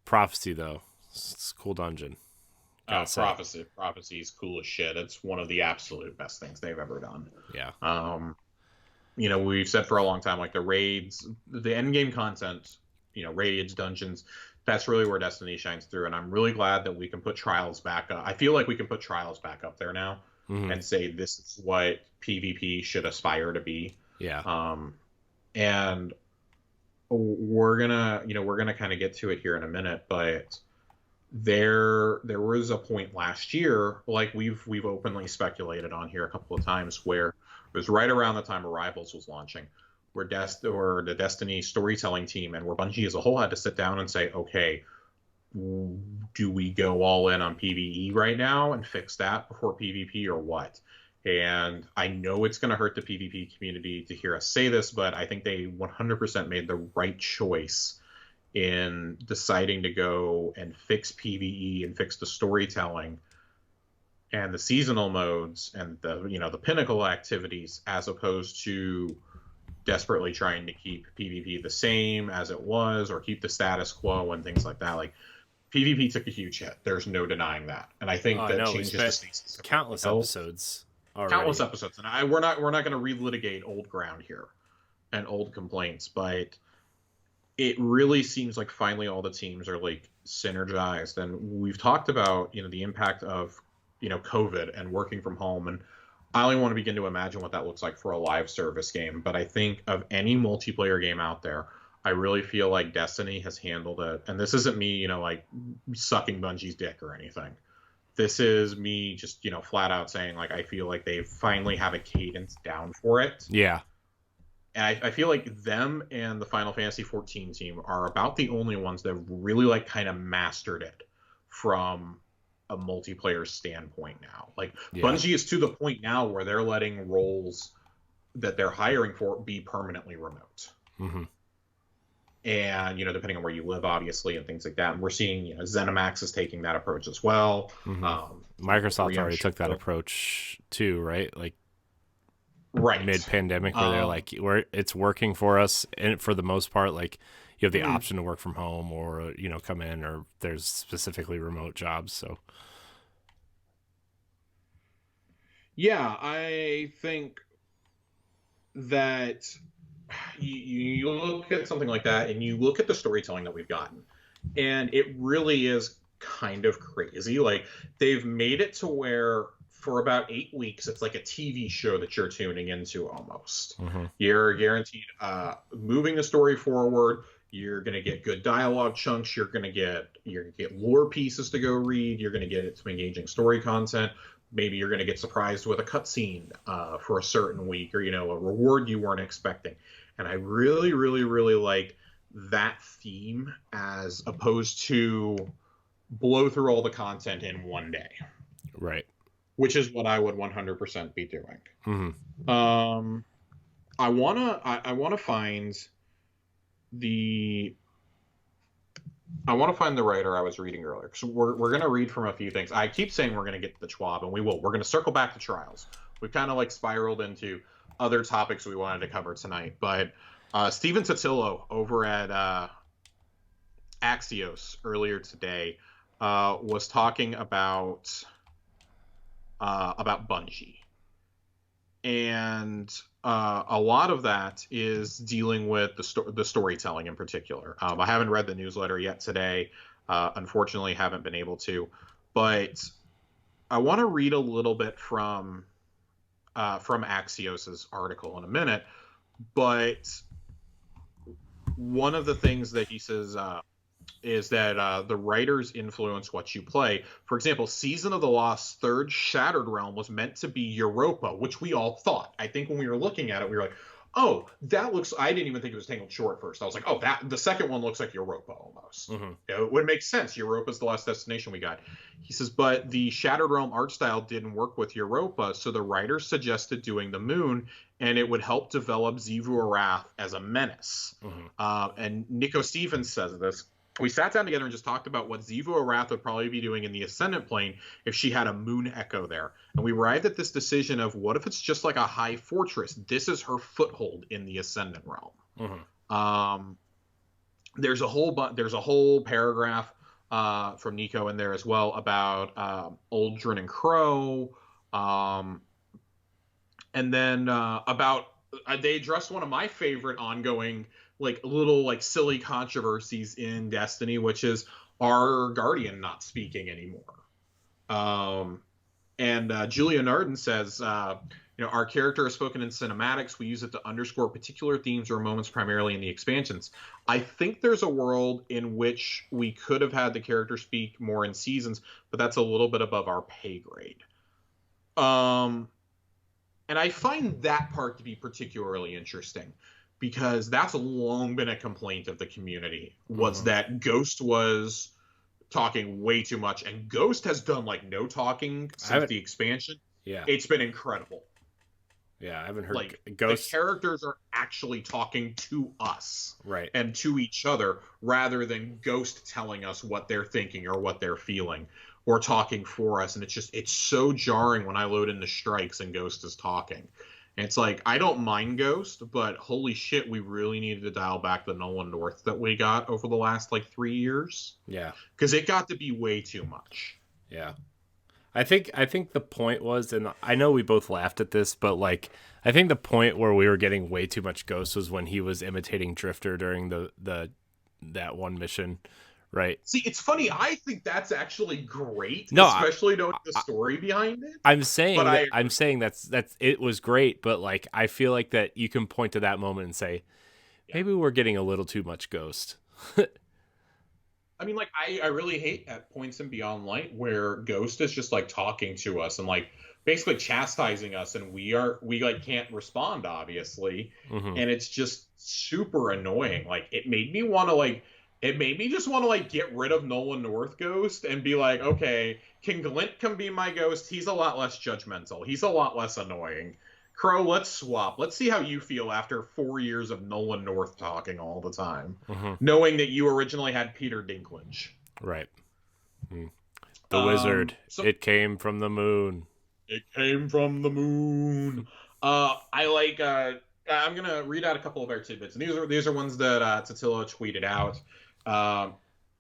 Prophecy though, it's a cool dungeon. Prophecy is cool as shit. It's one of the absolute best things they've ever done. Yeah. We've said for a long time, like the raids, the end game content, raids, dungeons, that's really where Destiny shines through. And I'm really glad that we can put Trials back up. I feel like we can put Trials back up there now Mm-hmm. and say this is what PvP should aspire to be. Yeah. And we're gonna kind of get to it here in a minute, but there was a point last year, like we've openly speculated on here a couple of times, where it was right around the time Rivals was launching, where the Destiny storytelling team and where Bungie as a whole had to sit down and say, okay, do we go all in on PvE right now and fix that before PvP or what? And I know it's going to hurt the PvP community to hear us say this, but I think they 100% made the right choice in deciding to go and fix PvE and fix the storytelling and the seasonal modes and the pinnacle activities, as opposed to desperately trying to keep PvP the same as it was or keep the status quo and things like that. Like, PvP took a huge hit. There's no denying that, and I think that changes the stasis. Countless episodes already. Countless episodes, and we're not going to relitigate old ground here and old complaints, but it really seems like finally all the teams are like synergized, and we've talked about the impact of COVID and working from home, and I only want to begin to imagine what that looks like for a live service game. But I think of any multiplayer game out there, I really feel like Destiny has handled it. And this isn't me, like sucking Bungie's dick or anything. This is me just, flat out saying, like, I feel like they finally have a cadence down for it. Yeah. And I feel like them and the Final Fantasy 14 team are about the only ones that really like kind of mastered it from a multiplayer standpoint now. Like, yeah. Bungie is to the point now where they're letting roles that they're hiring for be permanently remote. Mm-hmm. And, depending on where you live, obviously, and things like that. And we're seeing, ZeniMax is taking that approach as well. Mm-hmm. Microsoft already took that approach too, right? Like, right mid-pandemic, where they're like, it's working for us, and for the most part, like, you have the option to work from home or come in, or there's specifically remote jobs. So yeah, I think that you look at something like that and you look at the storytelling that we've gotten, and it really is kind of crazy. Like, they've made it to where for about 8 weeks, it's like a TV show that you're tuning into almost. Mm-hmm. You're guaranteed moving the story forward. You're going to get good dialogue chunks. You're going to get lore pieces to go read. You're going to get some engaging story content. Maybe you're going to get surprised with a cutscene for a certain week, or, a reward you weren't expecting. And I really, really, really like that theme, as opposed to blow through all the content in one day. Right. Which is what I would 100% be doing. Mm-hmm. I wanna find the writer I was reading earlier. So we're gonna read from a few things. I keep saying we're gonna get to the Schwab, and we will. We're gonna circle back to Trials. We've kind of like spiraled into other topics we wanted to cover tonight, but Steven Totillo over at Axios earlier today was talking about Bungie, and a lot of that is dealing with the storytelling in particular. I haven't read the newsletter yet today, unfortunately haven't been able to, but I want to read a little bit from Axios's article in a minute. But one of the things that he says is that the writers influence what you play. For example, Season of the Lost's third Shattered Realm was meant to be Europa, which we all thought. I think when we were looking at it, we were like, oh, that looks... I didn't even think it was Tangled Shore at first. I was like, oh, the second one looks like Europa almost. Mm-hmm. It would make sense. Europa's the last destination we got. He says, but the Shattered Realm art style didn't work with Europa, so the writers suggested doing the moon, and it would help develop Xivu Arath as a menace. Mm-hmm. And Nico Stevens says this. We sat down together and just talked about what Xivu Arath would probably be doing in the Ascendant Plane if she had a moon echo there. And we arrived at this decision of, what if it's just like a high fortress? This is her foothold in the Ascendant Realm. Mm-hmm. There's a whole paragraph from Nico in there as well about Uldren and Crow. And then about... they addressed one of my favorite ongoing like little like silly controversies in Destiny, which is our Guardian not speaking anymore. And Julia Narden says, our character is spoken in cinematics. We use it to underscore particular themes or moments, primarily in the expansions. I think there's a world in which we could have had the character speak more in seasons, but that's a little bit above our pay grade. And I find that part to be particularly interesting, because that's long been a complaint of the community, was that Ghost was talking way too much, and Ghost has done like no talking since the expansion. Yeah, it's been incredible. Yeah, I haven't heard like Ghost. The characters are actually talking to us, right, and to each other, rather than Ghost telling us what they're thinking or what they're feeling or talking for us. And it's so jarring when I load in the strikes and Ghost is talking. And it's like, I don't mind Ghost, but holy shit, we really needed to dial back the Nolan North that we got over the last like 3 years. Yeah. Because it got to be way too much. Yeah. I think the point was, and I know we both laughed at this, but like, I think the point where we were getting way too much Ghost was when he was imitating Drifter during that one mission. Right. See, it's funny. I think that's actually great, especially knowing the story behind it. I'm saying that's it was great, but like I feel like that you can point to that moment and say, maybe we're getting a little too much Ghost. I mean, like I really hate at points in Beyond Light where Ghost is just like talking to us and like basically chastising us, and we like can't respond, obviously, and it's just super annoying. Like it made me just want to like get rid of Nolan North Ghost and be like, okay, can Glint come be my Ghost? He's a lot less judgmental. He's a lot less annoying. Crow, let's swap. Let's see how you feel after 4 years of Nolan North talking all the time, knowing that you originally had Peter Dinklage. Right. The wizard. It came from the moon. It came from the moon. I'm going to read out a couple of our tidbits. And these are ones that Tatilla tweeted out.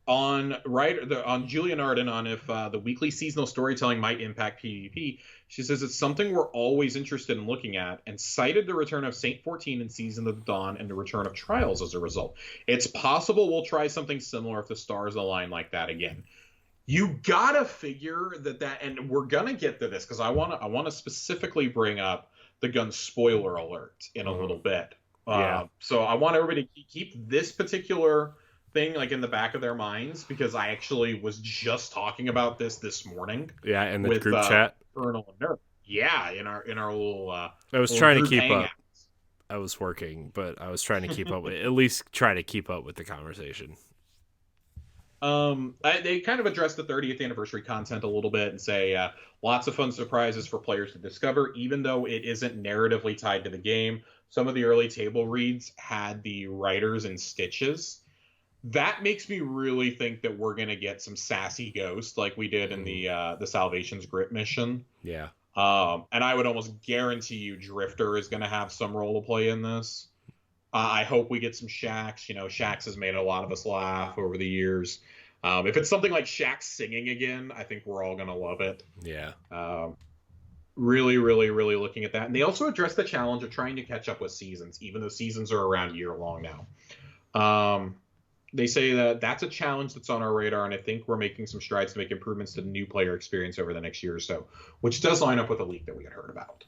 On Julia Narden on if the weekly seasonal storytelling might impact PvP, she says it's something we're always interested in looking at, and cited the return of Saint 14 in Season of the Dawn and the return of Trials as a result. It's possible we'll try something similar if the stars align like that again. You gotta figure that, and we're gonna get to this because I wanna specifically bring up the gun spoiler alert in a little bit. So I want everybody to keep this particular thing like in the back of their minds, because I actually was just talking about this morning. Yeah, in the group chat. Colonel and Nerf. Yeah, in our little. I was trying to keep up. I was working, but I was trying to keep up with, at least try to keep up with the conversation. They kind of address the 30th anniversary content a little bit and say lots of fun surprises for players to discover, even though it isn't narratively tied to the game. Some of the early table reads had the writers in stitches. That makes me really think that we're gonna get some sassy Ghost like we did in the Salvation's Grip mission. Yeah. And I would almost guarantee you Drifter is gonna have some role to play in this. I hope we get some Shax. Shax has made a lot of us laugh over the years. If it's something like Shax singing again, I think we're all gonna love it. Yeah. Really, really, really looking at that. And they also address the challenge of trying to catch up with seasons, even though seasons are around year long now. They say that that's a challenge that's on our radar, and I think we're making some strides to make improvements to the new player experience over the next year or so, which does line up with a leak that we had heard about.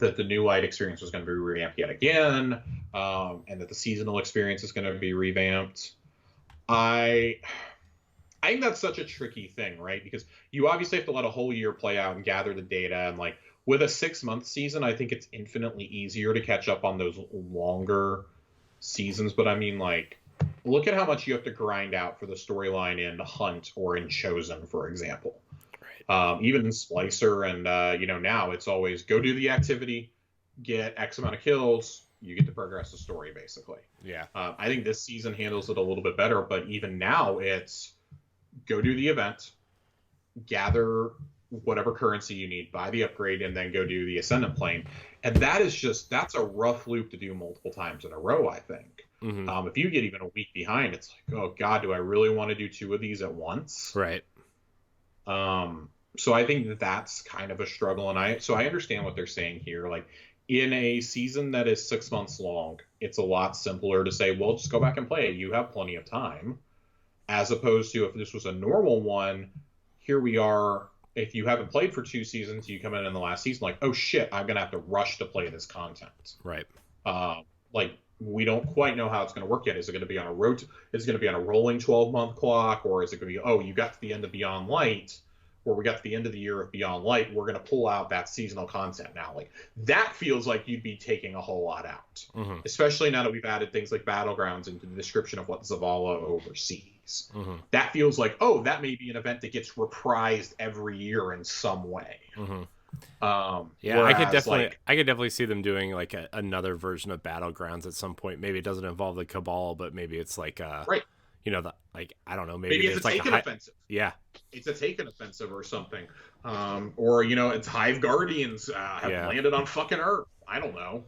That the new light experience was going to be revamped yet again, and that the seasonal experience is going to be revamped. I think that's such a tricky thing, right? Because you obviously have to let a whole year play out and gather the data, and like with a 6-month season, I think it's infinitely easier to catch up on those longer seasons. But I mean, like, look at how much you have to grind out for the storyline in Hunt or in Chosen, for example. Right. Even in Splicer, and now it's always go do the activity, get X amount of kills, you get to progress the story, basically. Yeah. I think this season handles it a little bit better, but even now it's go do the event, gather whatever currency you need, buy the upgrade, and then go do the Ascendant Plane. And that's a rough loop to do multiple times in a row, I think. If you get even a week behind, it's like, oh God, do I really want to do 2 of these at once? Right. So I think that's kind of a struggle, and I understand what they're saying here. Like, in a season that is 6 months long, it's a lot simpler to say, well, just go back and play it. You have plenty of time. As opposed to if this was a normal one, here we are. If you haven't played for 2 seasons, you come in the last season like, oh shit, I'm gonna have to rush to play this content. Right. Like we don't quite know how it's going to work yet. Is it going to be on a Is it going to be on a rolling 12-month clock, or is it going to be, oh, you got to the end of Beyond Light, or we got to the end of the year of Beyond Light, we're going to pull out that seasonal content now. Like that feels like you'd be taking a whole lot out, especially now that we've added things like Battlegrounds into the description of what Zavala oversees. That feels like, oh, that may be an event that gets reprised every year in some way. Yeah, I could definitely see them doing like another version of Battlegrounds at some point. Maybe it doesn't involve the Cabal, but maybe it's like right. You know, I don't know, maybe it's a like Taken offensive. Yeah, it's a Taken offensive or something, or you know, it's Hive Guardians have landed on fucking Earth. I don't know.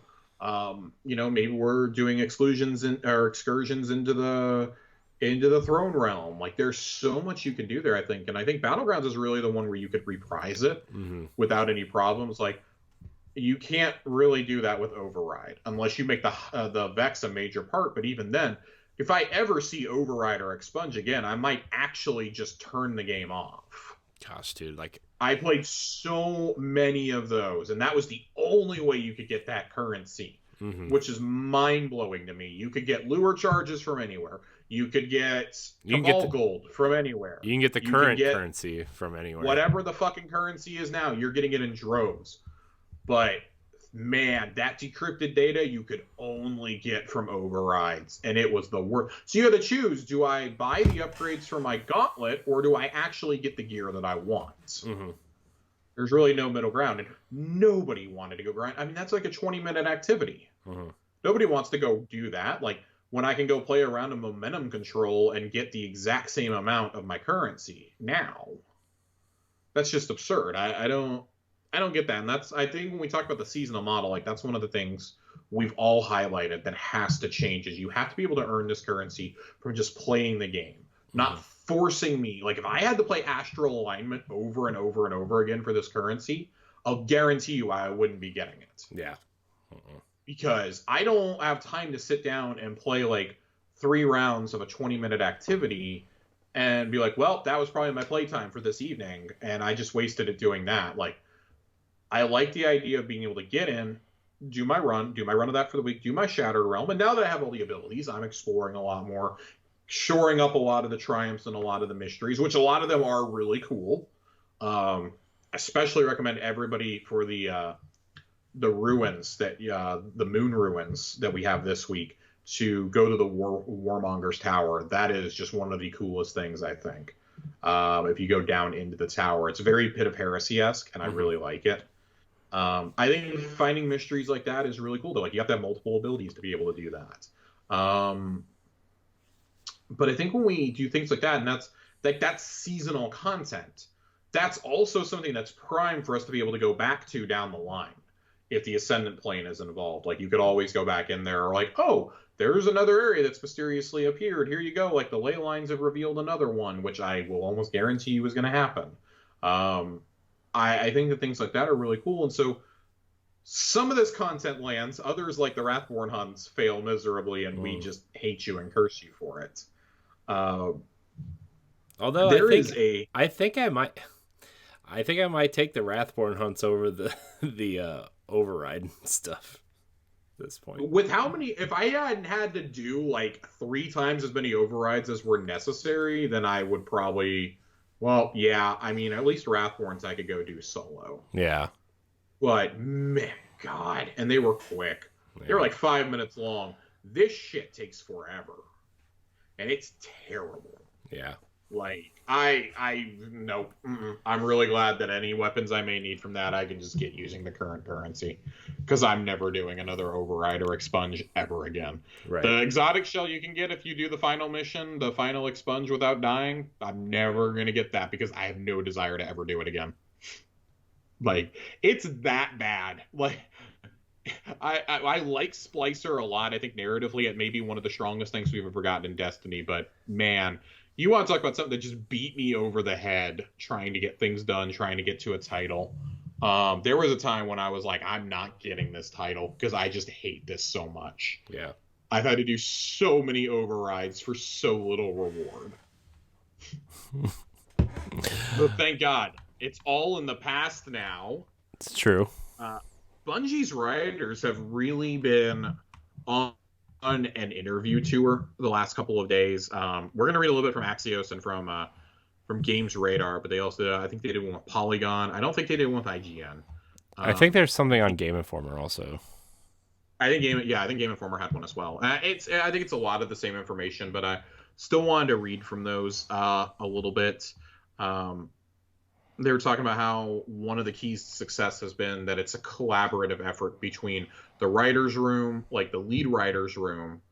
You know, maybe we're doing excursions into the Throne Realm. Like there's so much you can do there, I think. And I think Battlegrounds is really the one where you could reprise it without any problems. Like you can't really do that with Override unless you make the Vex a major part. But even then, if I ever see Override or Expunge again, I might actually just turn the game off. Gosh, dude, like I played so many of those, and that was the only way you could get that currency, which is mind-blowing to me. You could get lure charges from anywhere. You could get gold from anywhere. You can get the current currency from anywhere. Whatever the fucking currency is now, you're getting it in droves. But man, that decrypted data you could only get from overrides, and it was the worst. So you had to choose: do I buy the upgrades for my gauntlet, or do I actually get the gear that I want? There's really no middle ground, and nobody wanted to go grind. I mean, that's like a 20-minute activity. Nobody wants to go do that. Like when I can go play around a momentum control and get the exact same amount of my currency now. That's just absurd. I don't get that. And that's, I think when we talk about the seasonal model, like that's one of the things we've all highlighted that has to change is you have to be able to earn this currency from just playing the game, not forcing me. Like if I had to play Astral Alignment over and over and over again for this currency, I'll guarantee you I wouldn't be getting it. Yeah. Because I don't have time to sit down and play like 3 rounds of a 20-minute activity and be like, well, that was probably my playtime for this evening, and I just wasted it doing that. Like, I like the idea of being able to get in, do my run of that for the week, do my Shattered Realm, and now that I have all the abilities, I'm exploring a lot more, shoring up a lot of the triumphs and a lot of the mysteries, which a lot of them are really cool. Especially recommend everybody for the ruins that the moon ruins that we have this week to go to the Warmonger's Tower. That is just one of the coolest things, I think. If you go down into the tower, it's very Pit of Heresy-esque, and I really like it. I think finding mysteries like that is really cool. Though, like you have to have multiple abilities to be able to do that. But I think when we do things like that, and that's seasonal content, that's also something that's prime for us to be able to go back to down the line. If the Ascendant Plane is involved, like you could always go back in there, or like, oh, there's another area that's mysteriously appeared. Here you go. Like the ley lines have revealed another one, which I will almost guarantee you is going to happen. I think that things like that are really cool. And so some of this content lands, others like the Wrathborn hunts fail miserably, and we just hate you and curse you for it. Although I think I might take the Wrathborn hunts over the override stuff at this point. With how many, if I hadn't had to do like 3 times as many overrides as were necessary, then I would probably, well, yeah, I mean, at least Wrathborns I could go do solo. Yeah. But, man, God, and they were quick. Yeah. They were like 5 minutes long. This shit takes forever. And it's terrible. Yeah. Like, nope. I'm really glad that any weapons I may need from that, I can just get using the current currency. Because I'm never doing another override or expunge ever again. Right. The exotic shell you can get if you do the final mission, the final expunge without dying, I'm never going to get that because I have no desire to ever do it again. Like, it's that bad. Like, I like Splicer a lot. I think narratively it may be one of the strongest things we've ever gotten in Destiny, but man, you want to talk about something that just beat me over the head trying to get things done, trying to get to a title. There was a time when I was like, I'm not getting this title because I just hate this so much. Yeah. I've had to do so many overrides for so little reward. But thank God, it's all in the past now. It's true. Bungie's writers have really been on an interview tour the last couple of days. We're going to read a little bit from Axios and from Games Radar, but they also, I think they did one with Polygon. I don't think they did one with IGN. I think there's something on Game Informer also. I think Game Informer had one as well. I think it's a lot of the same information, but I still wanted to read from those a little bit. They were talking about how one of the keys to success has been that it's a collaborative effort between the writers' room, like the lead writers' room,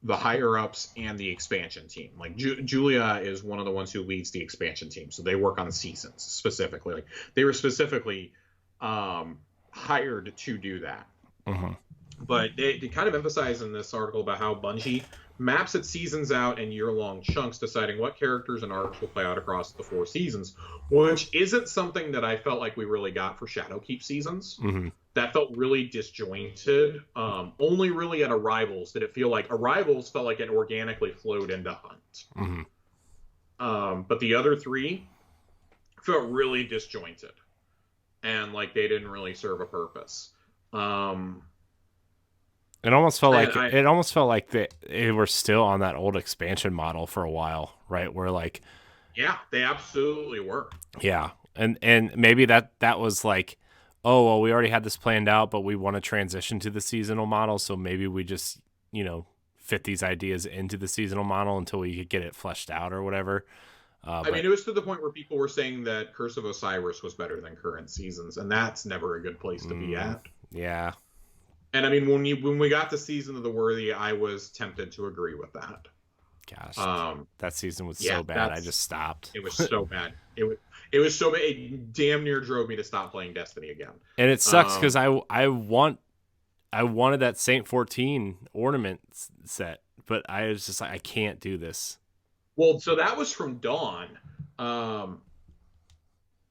the higher ups, and the expansion team. Like Julia is one of the ones who leads the expansion team, so they work on seasons specifically. Like they were specifically hired to do that. Mm-hmm. But they kind of emphasize in this article about how Bungie maps its seasons out in year-long chunks, deciding what characters and arcs will play out across the 4 seasons, which isn't something that I felt like we really got for Shadowkeep seasons. Mm-hmm. That felt really disjointed. Only really at Arrivals did it feel like Arrivals felt like it organically flowed into Hunt. Mm-hmm. But the other 3 felt really disjointed, and like they didn't really serve a purpose. It almost felt like they were still on that old expansion model for a while, right? Where like, yeah, they absolutely were. Yeah, and maybe that was like, oh well, we already had this planned out, but we want to transition to the seasonal model, so maybe we just fit these ideas into the seasonal model until we could get it fleshed out or whatever. I mean, it was to the point where people were saying that Curse of Osiris was better than current seasons, and that's never a good place to be at. Yeah. And I mean, when we got to Season of the Worthy, I was tempted to agree with that. Gosh, that season was so bad, I just stopped. It was so bad. It was so bad. It damn near drove me to stop playing Destiny again. And it sucks because I wanted that Saint 14 ornament set, but I was just like, I can't do this. Well, so that was from Dawn.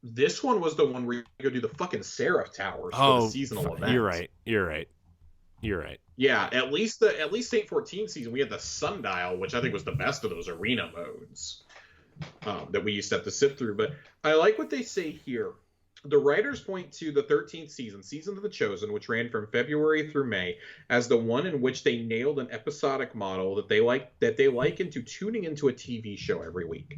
This one was the one where you go do the fucking Seraph Towers for the seasonal event. You're right. Yeah, at least Saint 14 season, we had the Sundial, which I think was the best of those arena modes that we used to have to sit through. But I like what they say here. The writers point to the 13th season, Season of the Chosen, which ran from February through May, as the one in which they nailed an episodic model that they liken to tuning into a TV show every week.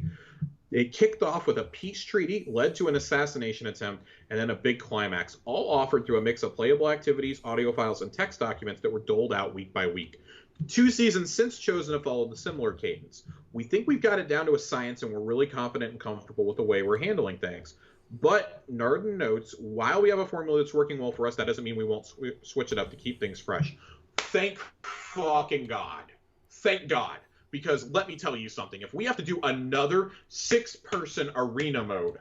It kicked off with a peace treaty, led to an assassination attempt, and then a big climax, all offered through a mix of playable activities, audio files, and text documents that were doled out week by week. 2 seasons since Chosen have followed a similar cadence. We think we've got it down to a science, and we're really confident and comfortable with the way we're handling things. But Narden notes, while we have a formula that's working well for us, that doesn't mean we won't switch it up to keep things fresh. Thank fucking God. Thank God. Because let me tell you something. If we have to do another 6-person arena mode,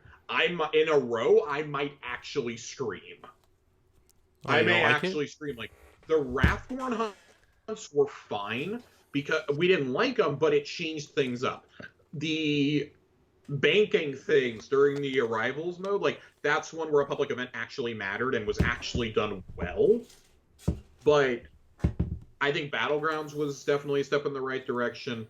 in a row, I might actually scream. I may actually scream. Like, the Wrathborn hunts were fine because we didn't like them, but it changed things up. The banking things during the Arrivals mode, like, that's one where a public event actually mattered and was actually done well. But I think Battlegrounds was definitely a step in the right direction.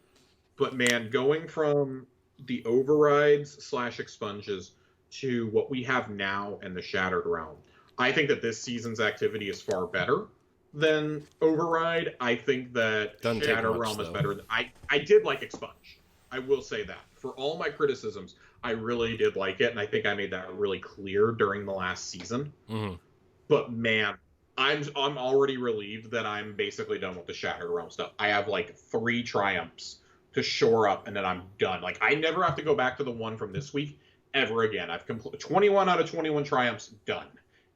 But man, going from the overrides / expunges to what we have now in the Shattered Realm, I think that this season's activity is far better than Override. I think that Shattered Realm is better. I did like Expunge. I will say that. For all my criticisms, I really did like it, and I think I made that really clear during the last season. Mm-hmm. But man, I'm already relieved that I'm basically done with the Shattered Realm stuff. I have like 3 triumphs to shore up, and then I'm done. Like, I never have to go back to the one from this week ever again. I've completed 21 out of 21 triumphs, done.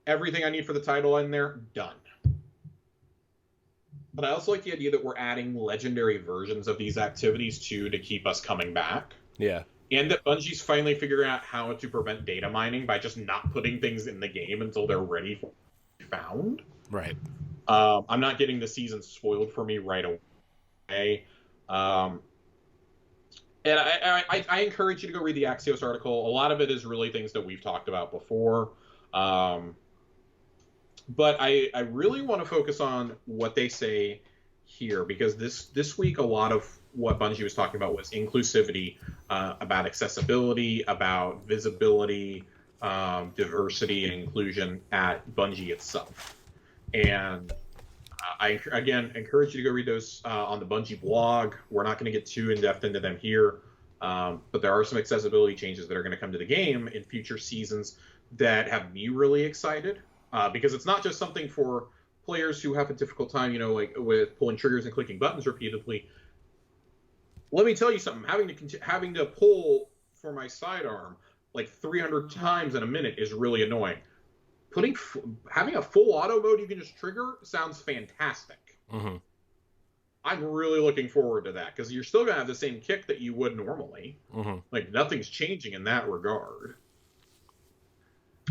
Everything I need for the title in there, done. But I also like the idea that we're adding legendary versions of these activities too, to keep us coming back. Yeah. And that Bungie's finally figuring out how to prevent data mining by just not putting things in the game until they're ready for found. Right. I'm not getting the season spoiled for me right away. And I encourage you to go read the Axios article. A lot of it is really things that we've talked about before. Um, but I really want to focus on what they say here, because this week a lot of what Bungie was talking about was inclusivity, about accessibility, about visibility, diversity, and inclusion at Bungie itself. And I again encourage you to go read those on the Bungie blog. We're not going to get too in depth into them here, but there are some accessibility changes that are going to come to the game in future seasons that have me really excited, because it's not just something for players who have a difficult time, like with pulling triggers and clicking buttons repeatedly. Let me tell you something. Having to pull for my sidearm like 300 times in a minute is really annoying. Having a full auto mode you can just trigger sounds fantastic. Mm-hmm. I'm really looking forward to that, because you're still gonna have the same kick that you would normally. Mm-hmm. Like, nothing's changing in that regard.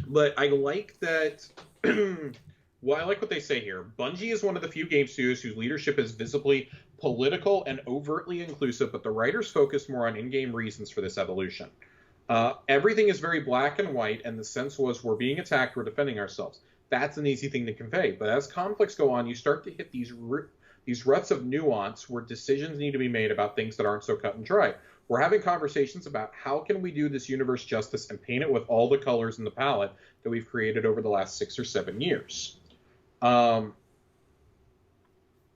But I like that. Well, I like what they say here. Bungie is one of the few game studios whose leadership is visibly political and overtly inclusive, but the writers focus more on in-game reasons for this evolution. Everything is very black and white, and the sense was we're being attacked, we're defending ourselves. That's an easy thing to convey. But as conflicts go on, you start to hit these ruts of nuance where decisions need to be made about things that aren't so cut and dry. We're having conversations about how can we do this universe justice and paint it with all the colors in the palette that we've created over the last 6 or 7 years. And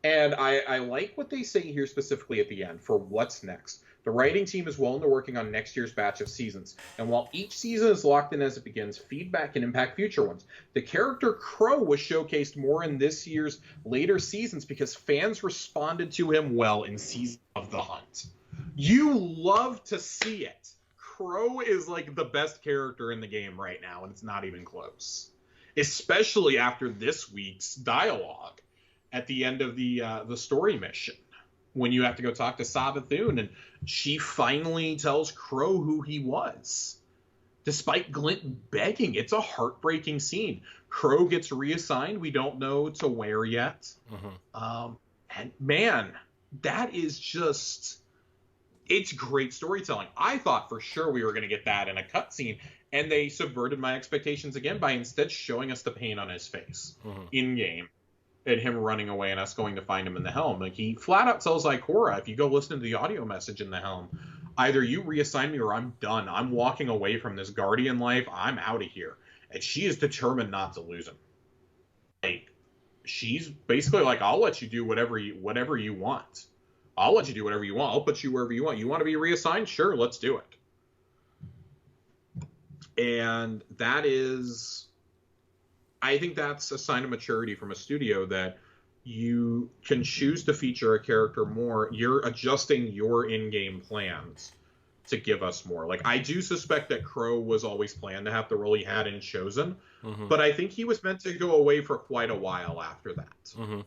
I like what they say here specifically at the end for what's next. The writing team is well into working on next year's batch of seasons, and while each season is locked in as it begins, feedback can impact future ones. The character Crow was showcased more in this year's later seasons because fans responded to him well in Season of the Hunt. You love to see it. Crow is like the best character in the game right now, and it's not even close. Especially after this week's dialogue at the end of the story mission, when you have to go talk to Savathun, and she finally tells Crow who he was, despite Glint begging. It's a heartbreaking scene. Crow gets reassigned. We don't know to where yet. Mm-hmm. And man, that is just... It's great storytelling. I thought for sure we were going to get that in a cutscene, and they subverted my expectations again by instead showing us the pain on his face in-game, and him running away and us going to find him in the helm. Like, he flat out tells Ikora, if you go listen to the audio message in the helm, either you reassign me or I'm done. I'm walking away from this Guardian life. I'm out of here. And she is determined not to lose him. Like, she's basically like, I'll let you do whatever you want. I'll let you do whatever you want. I'll put you wherever you want. You want to be reassigned? Sure, let's do it. And that is... I think that's a sign of maturity from a studio, that you can choose to feature a character more. You're adjusting your in-game plans to give us more. Like, I do suspect that Crow was always planned to have the role he had in Chosen, but I think he was meant to go away for quite a while after that.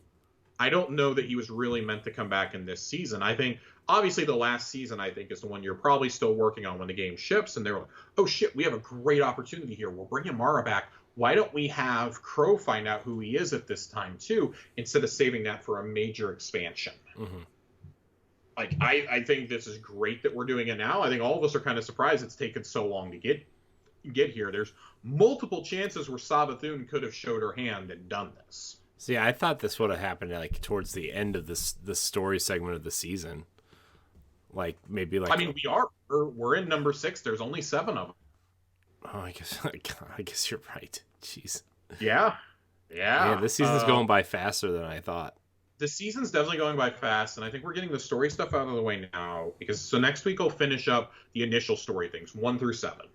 I don't know that he was really meant to come back in this season. I think, obviously, the last season, I think, is the one you're probably still working on when the game ships, and they're like, oh shit, we have a great opportunity here. We're bringing Mara back. Why don't we have Crow find out who he is at this time, too, instead of saving that for a major expansion? Like, I think this is great that we're doing it now. I think all of us are kind of surprised it's taken so long to get here. There's multiple chances where Savathun could have showed her hand and done this. See, I thought this would have happened like towards the end of the story segment of the season. Like, maybe like... I mean, we're in number 6. There's only 7 of them. Oh, I guess you're right. Jeez. Yeah. This season's going by faster than I thought. The season's definitely going by fast, and I think we're getting the story stuff out of the way now, because next week I'll finish up the initial story things, 1 through 7.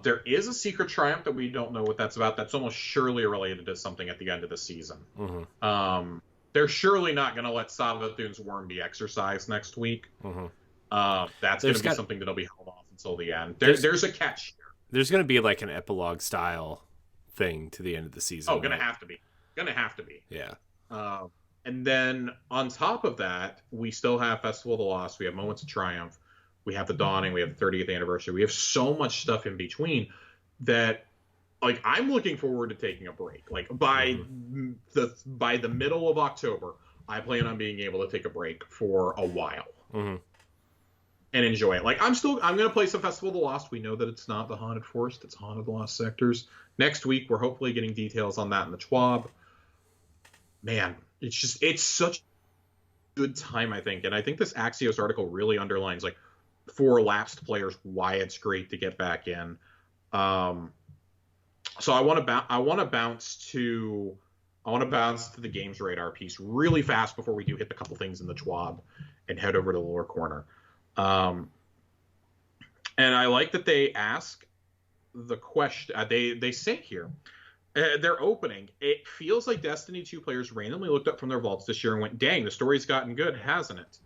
There is a secret triumph that we don't know what that's about. That's almost surely related to something at the end of the season. They're surely not going to let Savathun's worm be exercised next week. That's going to be something that'll be held off until the end. There's a catch here. There's going to be like an epilogue style thing to the end of the season. Oh, going to have to be. Yeah. And then on top of that, we still have Festival of the Lost. We have Moments of Triumph. We have the Dawning. We have the 30th anniversary. We have so much stuff in between that, like, I'm looking forward to taking a break. Like, by the middle of October, I plan on being able to take a break for a while. and enjoy it. Like I'm gonna play some Festival of the Lost. We know that it's not the Haunted Forest, it's Haunted Lost Sectors. Next week we're hopefully getting details on that in the TWAB. Man, it's such a good time, I think. And I think this Axios article really underlines, like, for lapsed players, why it's great to get back in. So I want to bounce to the Games Radar piece really fast before we do hit the couple things in the TWAB and head over to the Lore Corner. And I like that they ask the question. They say here, their opening, it feels like Destiny 2 players randomly looked up from their vaults this year and went, dang, the story's gotten good, hasn't it?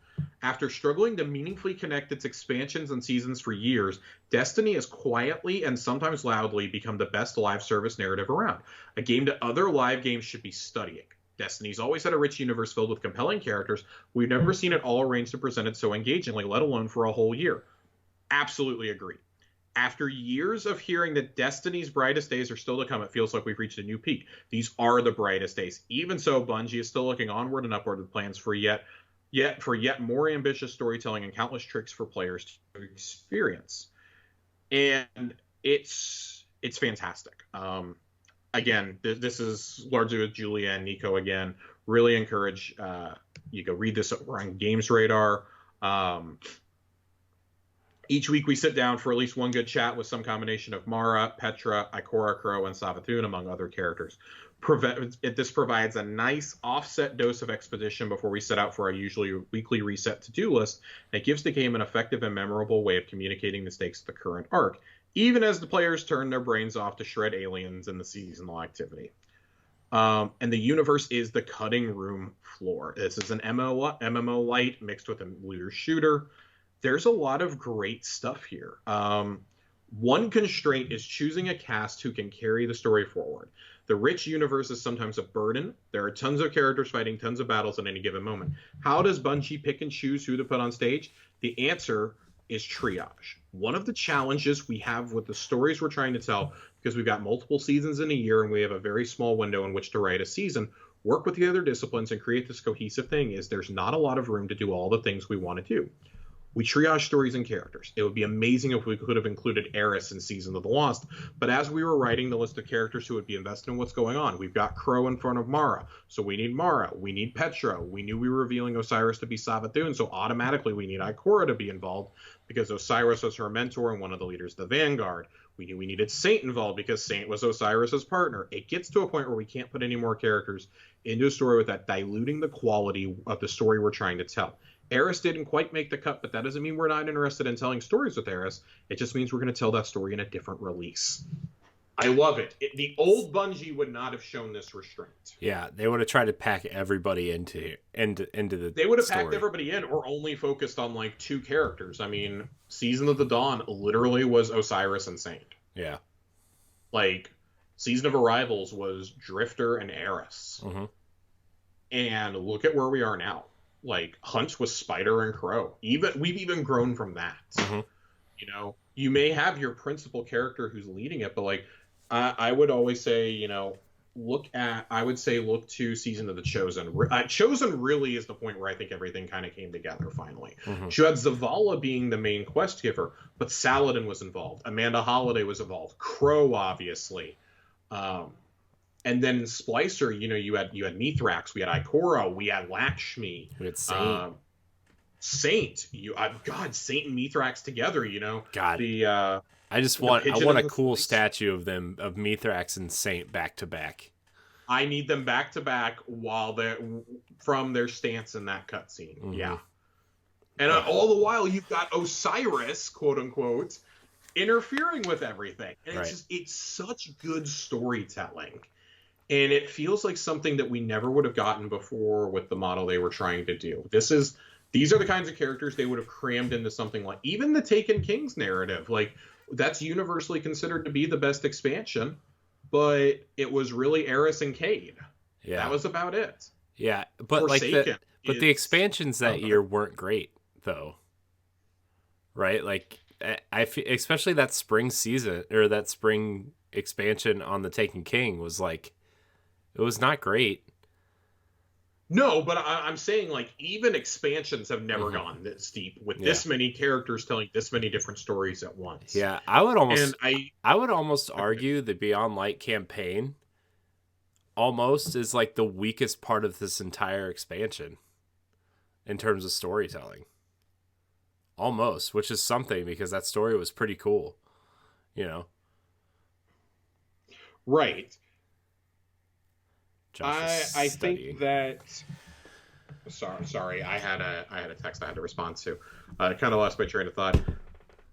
After struggling to meaningfully connect its expansions and seasons for years, Destiny has quietly and sometimes loudly become the best live service narrative around, a game that other live games should be studying. Destiny's always had a rich universe filled with compelling characters. We've never seen it all arranged and presented so engagingly, let alone for a whole year. Absolutely agree. After years of hearing that Destiny's brightest days are still to come, it feels like we've reached a new peak. These are the brightest days. Even so, Bungie is still looking onward and upward with plans for yet more ambitious storytelling and countless tricks for players to experience. And it's fantastic. Again, this is largely with Julia and Nico again. Really encourage you go read this over on Games Radar. Each week we sit down for at least one good chat with some combination of Mara, Petra, Ikora, Crow, and Savathun, among other characters. This provides a nice offset dose of exposition before we set out for our usually weekly reset to-do list. And it gives the game an effective and memorable way of communicating the stakes of the current arc, even as the players turn their brains off to shred aliens in the seasonal activity. And the universe is the cutting room floor. This is an MMO light mixed with a looter shooter. There's a lot of great stuff here. One constraint is choosing a cast who can carry the story forward. The rich universe is sometimes a burden. There are tons of characters fighting tons of battles at any given moment. How does Bungie pick and choose who to put on stage? The answer is triage. One of the challenges we have with the stories we're trying to tell, because we've got multiple seasons in a year and we have a very small window in which to write a season, work with the other disciplines and create this cohesive thing, is there's not a lot of room to do all the things we want to do. We triage stories and characters. It would be amazing if we could have included Eris in Season of the Lost, but as we were writing the list of characters who would be invested in what's going on, we've got Crow in front of Mara, so we need Mara. We need Petra. We knew we were revealing Osiris to be Savathun, so automatically we need Ikora to be involved because Osiris was her mentor and one of the leaders of the Vanguard. We knew we needed Saint involved because Saint was Osiris's partner. It gets to a point where we can't put any more characters into a story without diluting the quality of the story we're trying to tell. Eris didn't quite make the cut, but that doesn't mean we're not interested in telling stories with Eris. It just means we're going to tell that story in a different release. I love it. The old Bungie would not have shown this restraint. Yeah, they would have tried to pack everybody into the They would have story. packed everybody in or only focused on like two characters. I mean, Season of the Dawn literally was Osiris and Saint. Yeah. Like, Season of Arrivals was Drifter and Eris. Mm-hmm. And look at where we are now. Like, Hunt was Spider and Crow. We've even grown from that. Mm-hmm. You know, you may have your principal character who's leading it, but like, I would always say, you know, look to Season of the Chosen. Chosen really is the point where I think everything kind of came together finally. Mm-hmm. You had Zavala being the main quest giver, but Saladin was involved. Amanda Holliday was involved. Crow, obviously. And then in Splicer, you know, you had Mithrax, we had Ikora, we had Lakshmi, we had Saint. Saint, Saint and Mithrax together, you know. God, I want a cool statue of them, of Mithrax and Saint back to back. I need them back to back while they're from their stance in that cutscene. Mm-hmm. Yeah, and all the while you've got Osiris, quote unquote, interfering with everything, and right. it's such good storytelling. And it feels like something that we never would have gotten before with the model they were trying to do. These are the kinds of characters they would have crammed into something like even the Taken Kings narrative. Like, that's universally considered to be the best expansion, but it was really Eris and Cade. Yeah, that was about it. Yeah, but the expansions that year weren't great though. Right? Like, I feel, especially that spring season or that spring expansion on the Taken King was like. It was not great. No, but I'm saying like even expansions have never gone this deep with Yeah. this many characters telling this many different stories at once. Yeah, And I would almost argue the Beyond Light campaign almost is like the weakest part of this entire expansion in terms of storytelling. Almost, which is something because that story was pretty cool, you know. right. Josh is I studying. think that sorry, I had a text I had to respond to. I kind of lost my train of thought.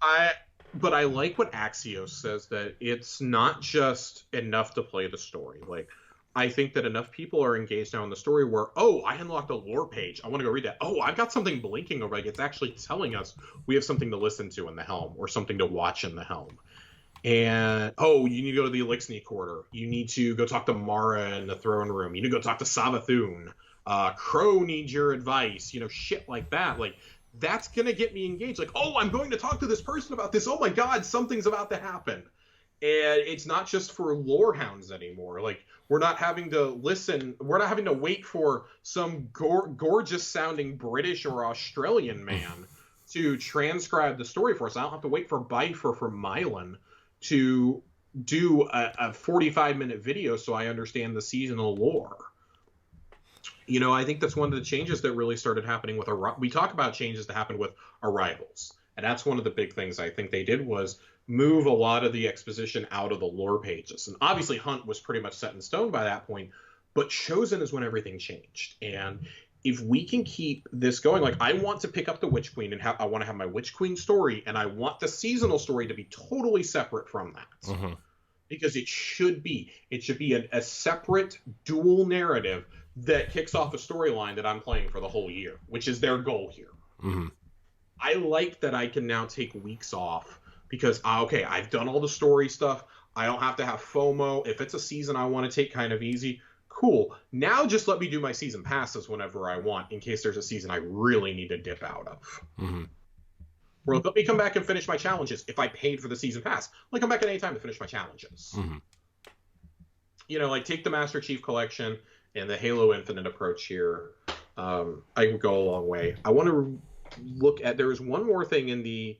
I but I like what Axios says, that it's not just enough to play the story. Like, I think that enough people are engaged now in the story where, oh, I unlocked a lore page. I want to go read that. Oh, I've got something blinking over. Like, it's actually telling us we have something to listen to in the helm or something to watch in the helm. And oh, you need to go to the Elixir Quarter. You need to go talk to Mara in the throne room. You need to go talk to Savathun. Crow needs your advice. Shit like that. Like, that's gonna get me engaged. Like, oh, I'm going to talk to this person about this. Oh my god, something's about to happen. And it's not just for lore hounds anymore. Like, we're not having to listen. We're not having to wait for some gorgeous sounding British or Australian man to transcribe the story for us. I don't have to wait for Bife or for Mylan to do a 45-minute video so I understand the seasonal lore. I think that's one of the changes that really started happening with we talk about changes that happened with Arrivals, and that's one of the big things I think they did was move a lot of the exposition out of the lore pages. And obviously Hunt was pretty much set in stone by that point, but Chosen is when everything changed. And if we can keep this going, like, I want to pick up the Witch Queen and I want to have my Witch Queen story, and I want the seasonal story to be totally separate from that. Mm-hmm. Because it should be a separate dual narrative that kicks off a storyline that I'm playing for the whole year, which is their goal here. Mm-hmm. I like that I can now take weeks off because, okay, I've done all the story stuff. I don't have to have FOMO. If it's a season I want to take kind of easy, cool. Now just let me do my season passes whenever I want in case there's a season I really need to dip out of. Mm-hmm. Or let me come back and finish my challenges if I paid for the season pass. Let me come back at any time to finish my challenges. Mm-hmm. Like, take the Master Chief Collection and the Halo Infinite approach here. I can go a long way. I want to look at. There is one more thing in the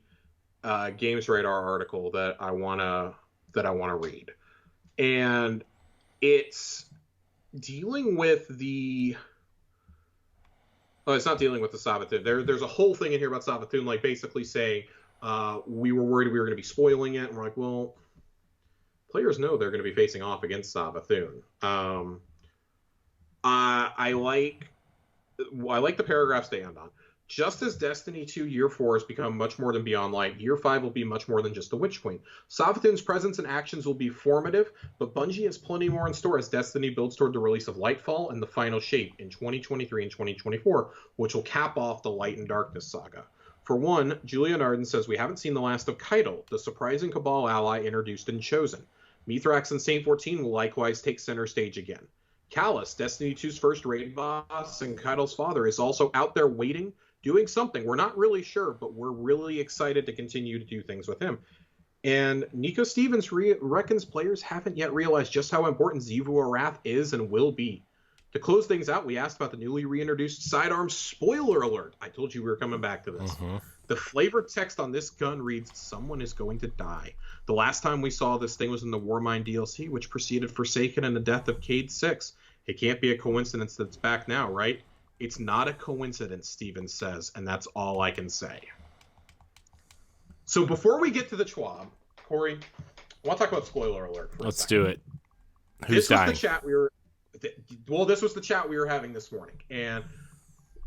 Games Radar article that I want to read, and it's dealing with the. Oh, it's not dealing with the Savathun. There's a whole thing in here about Savathun, like basically saying we were worried we were going to be spoiling it, and we're like, well, players know they're going to be facing off against Savathun. I like the paragraphs they end on. Just as Destiny 2 Year 4 has become much more than Beyond Light, Year 5 will be much more than just the Witch Queen. Savathun's presence and actions will be formative, but Bungie has plenty more in store as Destiny builds toward the release of Lightfall and the Final Shape in 2023 and 2024, which will cap off the Light and Darkness saga. For one, Julian Arden says we haven't seen the last of Keitel, the surprising Cabal ally introduced in Chosen. Mithrax and Saint 14 will likewise take center stage again. Callus, Destiny 2's first raid boss and Keitel's father, is also out there waiting, doing something. We're not really sure, but we're really excited to continue to do things with him. And Nico Stevens reckons players haven't yet realized just how important Xivu Arath is and will be. To close things out, we asked about the newly reintroduced sidearm. Spoiler alert! I told you we were coming back to this. Mm-hmm. The flavored text on this gun reads, "Someone is going to die." The last time we saw this thing was in the Warmind DLC, which preceded Forsaken and the death of Cade 6. It can't be a coincidence that it's back now, right? It's not a coincidence, Stevens says, and that's all I can say. So before we get to the Schwab, Corey, I want to talk about spoiler alert for a second. Let's do it. Who's dying? This was the chat we were having this morning. And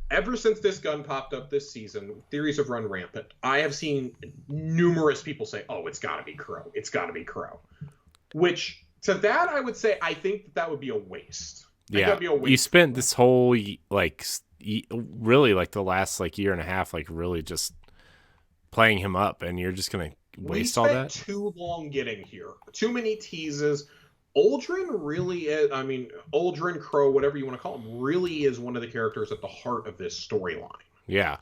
ever since this gun popped up this season, theories have run rampant. I have seen numerous people say, oh, it's got to be Crow. It's got to be Crow. Which, to that, I would say, I think that would be a waste. Yeah, you spent this whole, really, like, the last, year and a half, really just playing him up, and you're just going to waste all that? Too long getting here. Too many teases. Uldren really is, Uldren, Crow, whatever you want to call him, really is one of the characters at the heart of this storyline. Yeah.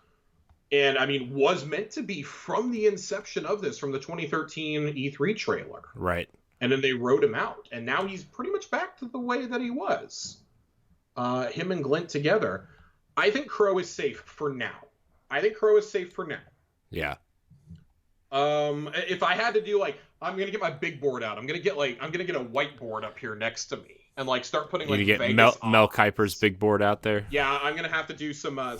And, was meant to be from the inception of this, from the 2013 E3 trailer. Right. And then they wrote him out. And now he's pretty much back to the way that he was. him and Glint together. I think Crow is safe for now. Yeah. If I had to do like, I'm gonna get my big board out. I'm gonna get a whiteboard up here next to me and like start putting You like get Vegas Mel odds. Kiper's big board out there. Yeah, I'm gonna have to do some Mel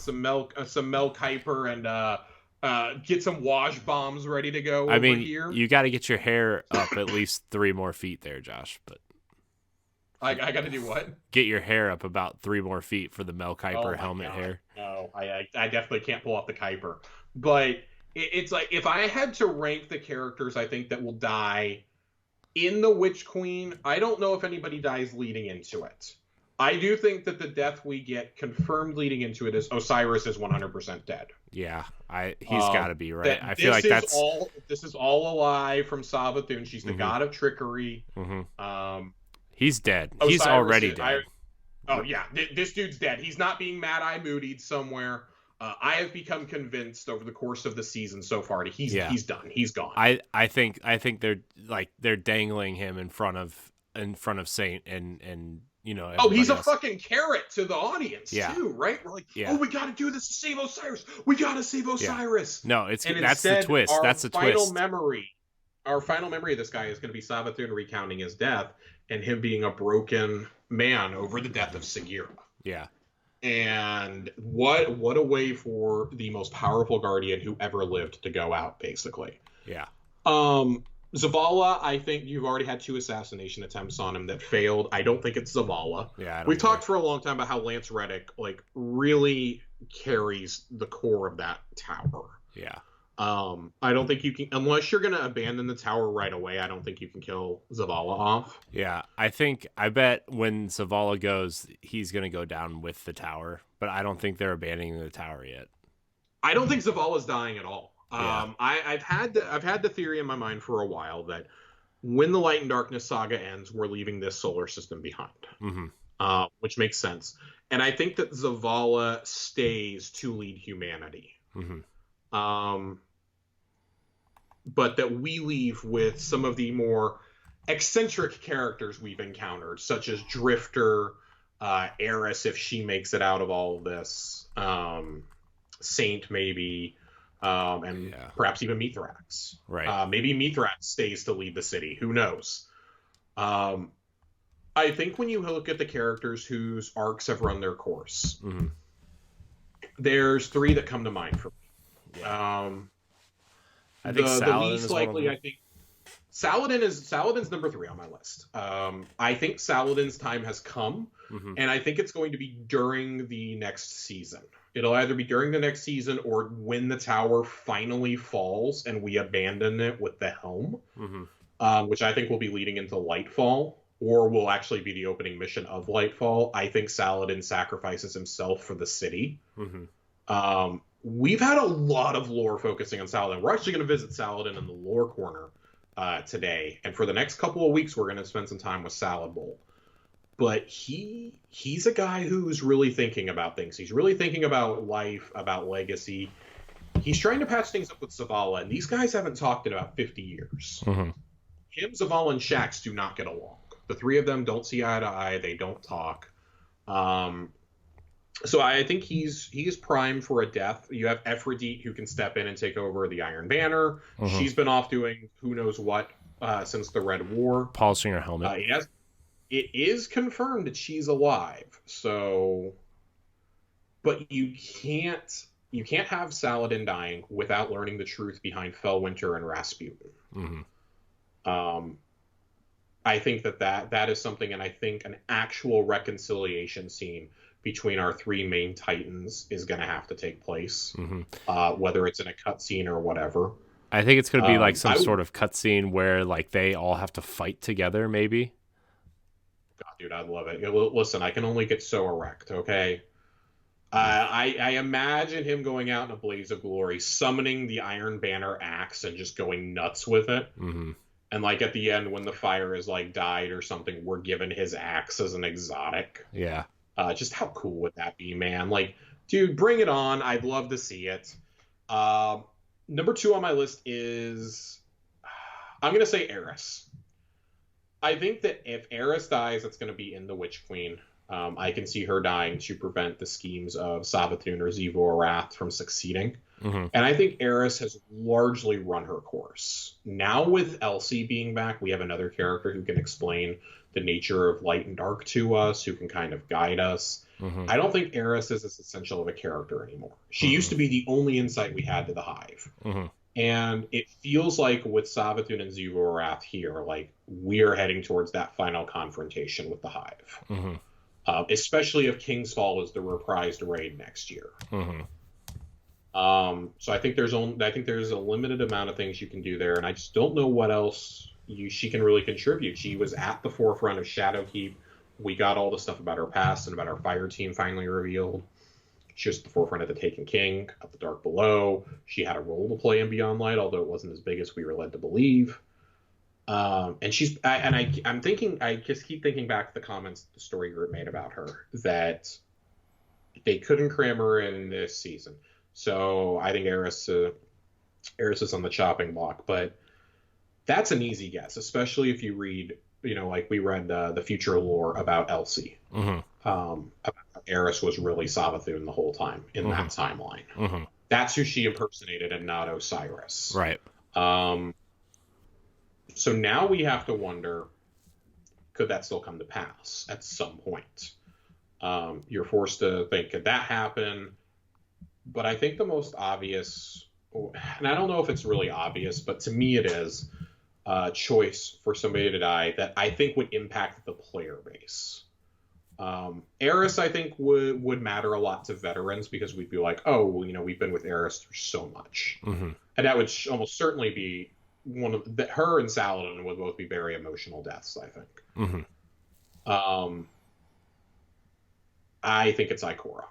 Kiper and get some wash bombs ready to go I over mean, here. you got to get your hair up at least 3 more feet there, Josh. But I got to do what? Get your hair up about 3 more feet for the Mel Oh Kiper my helmet God. hair. No, I definitely can't pull off the Kuiper. But it's like, if I had to rank the characters I think that will die in the Witch Queen, I don't know if anybody dies leading into it. I do think that the death we get confirmed leading into it is Osiris is 100% dead. Yeah, he's got to be right. I feel this like that's this is all a lie from Savathun. She's the god of trickery. He's dead. Osiris He's already dead. Oh yeah, this dude's dead. He's not being Mad Eye Moodied somewhere. I have become convinced over the course of the season so far that he's done. He's gone. I think they're dangling him in front of Saint and you know. Oh, he's a else. fucking carrot to the audience too, right? We're like, oh, we got to do this to save Osiris. We got to save Osiris. No, that's the twist. That's the twist. Our final memory of this guy is going to be Savathun recounting his death and him being a broken man over the death of Sagira. Yeah. And what a way for the most powerful guardian who ever lived to go out, basically. Yeah. Zavala, I think you've already had 2 assassination attempts on him that failed. I don't think it's Zavala. Yeah, we've talked for a long time about how Lance Reddick like really carries the core of that tower. Yeah. I don't think you can, unless you're going to abandon the tower right away, I don't think you can kill Zavala off. Yeah, I bet when Zavala goes, he's going to go down with the tower, but I don't think they're abandoning the tower yet. I don't think Zavala's dying at all. Yeah. I've had the theory in my mind for a while that when the Light and Darkness saga ends, we're leaving this solar system behind, which makes sense. And I think that Zavala stays to lead humanity. But that we leave with some of the more eccentric characters we've encountered, such as Drifter, Eris, if she makes it out of all of this, Saint maybe, and perhaps even Mithrax. Right. Maybe Mithrax stays to lead the city. Who knows? I think when you look at the characters whose arcs have run their course, there's 3 that come to mind for me. Yeah. I think the least likely, I think Saladin's number 3 on my list. I think Saladin's time has come, and I think it's going to be during the next season. It'll either be during the next season or when the tower finally falls and we abandon it with the helm, which I think will be leading into Lightfall, or will actually be the opening mission of Lightfall. I think Saladin sacrifices himself for the city. We've had a lot of lore focusing on Saladin. We're actually going to visit Saladin in the lore corner today. And for the next couple of weeks, we're going to spend some time with Salad Bowl. But he's a guy who's really thinking about things. He's really thinking about life, about legacy. He's trying to patch things up with Zavala. And these guys haven't talked in about 50 years. Him, Zavala, and Shax do not get along. The 3 of them don't see eye to eye. They don't talk. So I think he's primed for a death. You have Ephrodite, who can step in and take over the Iron Banner. She's been off doing who knows what since the Red War. Polishing her helmet. It is confirmed that she's alive. So, but you can't have Saladin dying without learning the truth behind Fellwinter and Rasputin. I think that is something, and I think an actual reconciliation scene between our 3 main titans is going to have to take place, whether it's in a cutscene or whatever. I think it's going to be like some sort of cutscene where like they all have to fight together, maybe. God, dude, I'd love it. Listen, I can only get so erect, okay? I imagine him going out in a blaze of glory, summoning the Iron Banner axe and just going nuts with it. And like at the end, when the fire is like died or something, we're given his axe as an exotic. Yeah. Just how cool would that be, man? Like, dude, bring it on. I'd love to see it. Number 2 on my list is, I'm going to say Eris. I think that if Eris dies, it's going to be in the Witch Queen. I can see her dying to prevent the schemes of Savathun or Xivu Arath from succeeding. Mm-hmm. And I think Eris has largely run her course. Now with Elsie being back, we have another character who can explain the nature of light and dark to us, who can kind of guide us. Mm-hmm. I don't think Eris is as essential of a character anymore. She used to be the only insight we had to the Hive. Mm-hmm. And it feels like with Savathun and Xivu Arath here, like we are heading towards that final confrontation with the Hive. Mm-hmm. Especially if King's Fall is the reprised raid next year. Mm-hmm. So I think there's a limited amount of things you can do there, and I just don't know what else she can really contribute. She was at the forefront of Shadowkeep. We got all the stuff about her past and about her fire team finally revealed. She was at the forefront of the Taken King, of the Dark Below. She had a role to play in Beyond Light, although it wasn't as big as we were led to believe. And I'm thinking, I just keep thinking back to the comments the story group made about her, that they couldn't cram her in this season. So I think Eris is on the chopping block, but that's an easy guess, especially if you read, like we read the future lore about Elsie. Mm-hmm. About Eris was really Savathun the whole time in that timeline. Mm-hmm. That's who she impersonated and not Osiris. Right. So now we have to wonder, could that still come to pass at some point? You're forced to think, could that happen? But I think the most obvious, and I don't know if it's really obvious, but to me it is, choice for somebody to die that I think would impact the player base. Eris, I think, would matter a lot to veterans because we'd be like, oh, well, we've been with Eris through so much. Mm-hmm. And that would almost certainly be her and Saladin would both be very emotional deaths, I think. Mm-hmm. I think it's Ikora.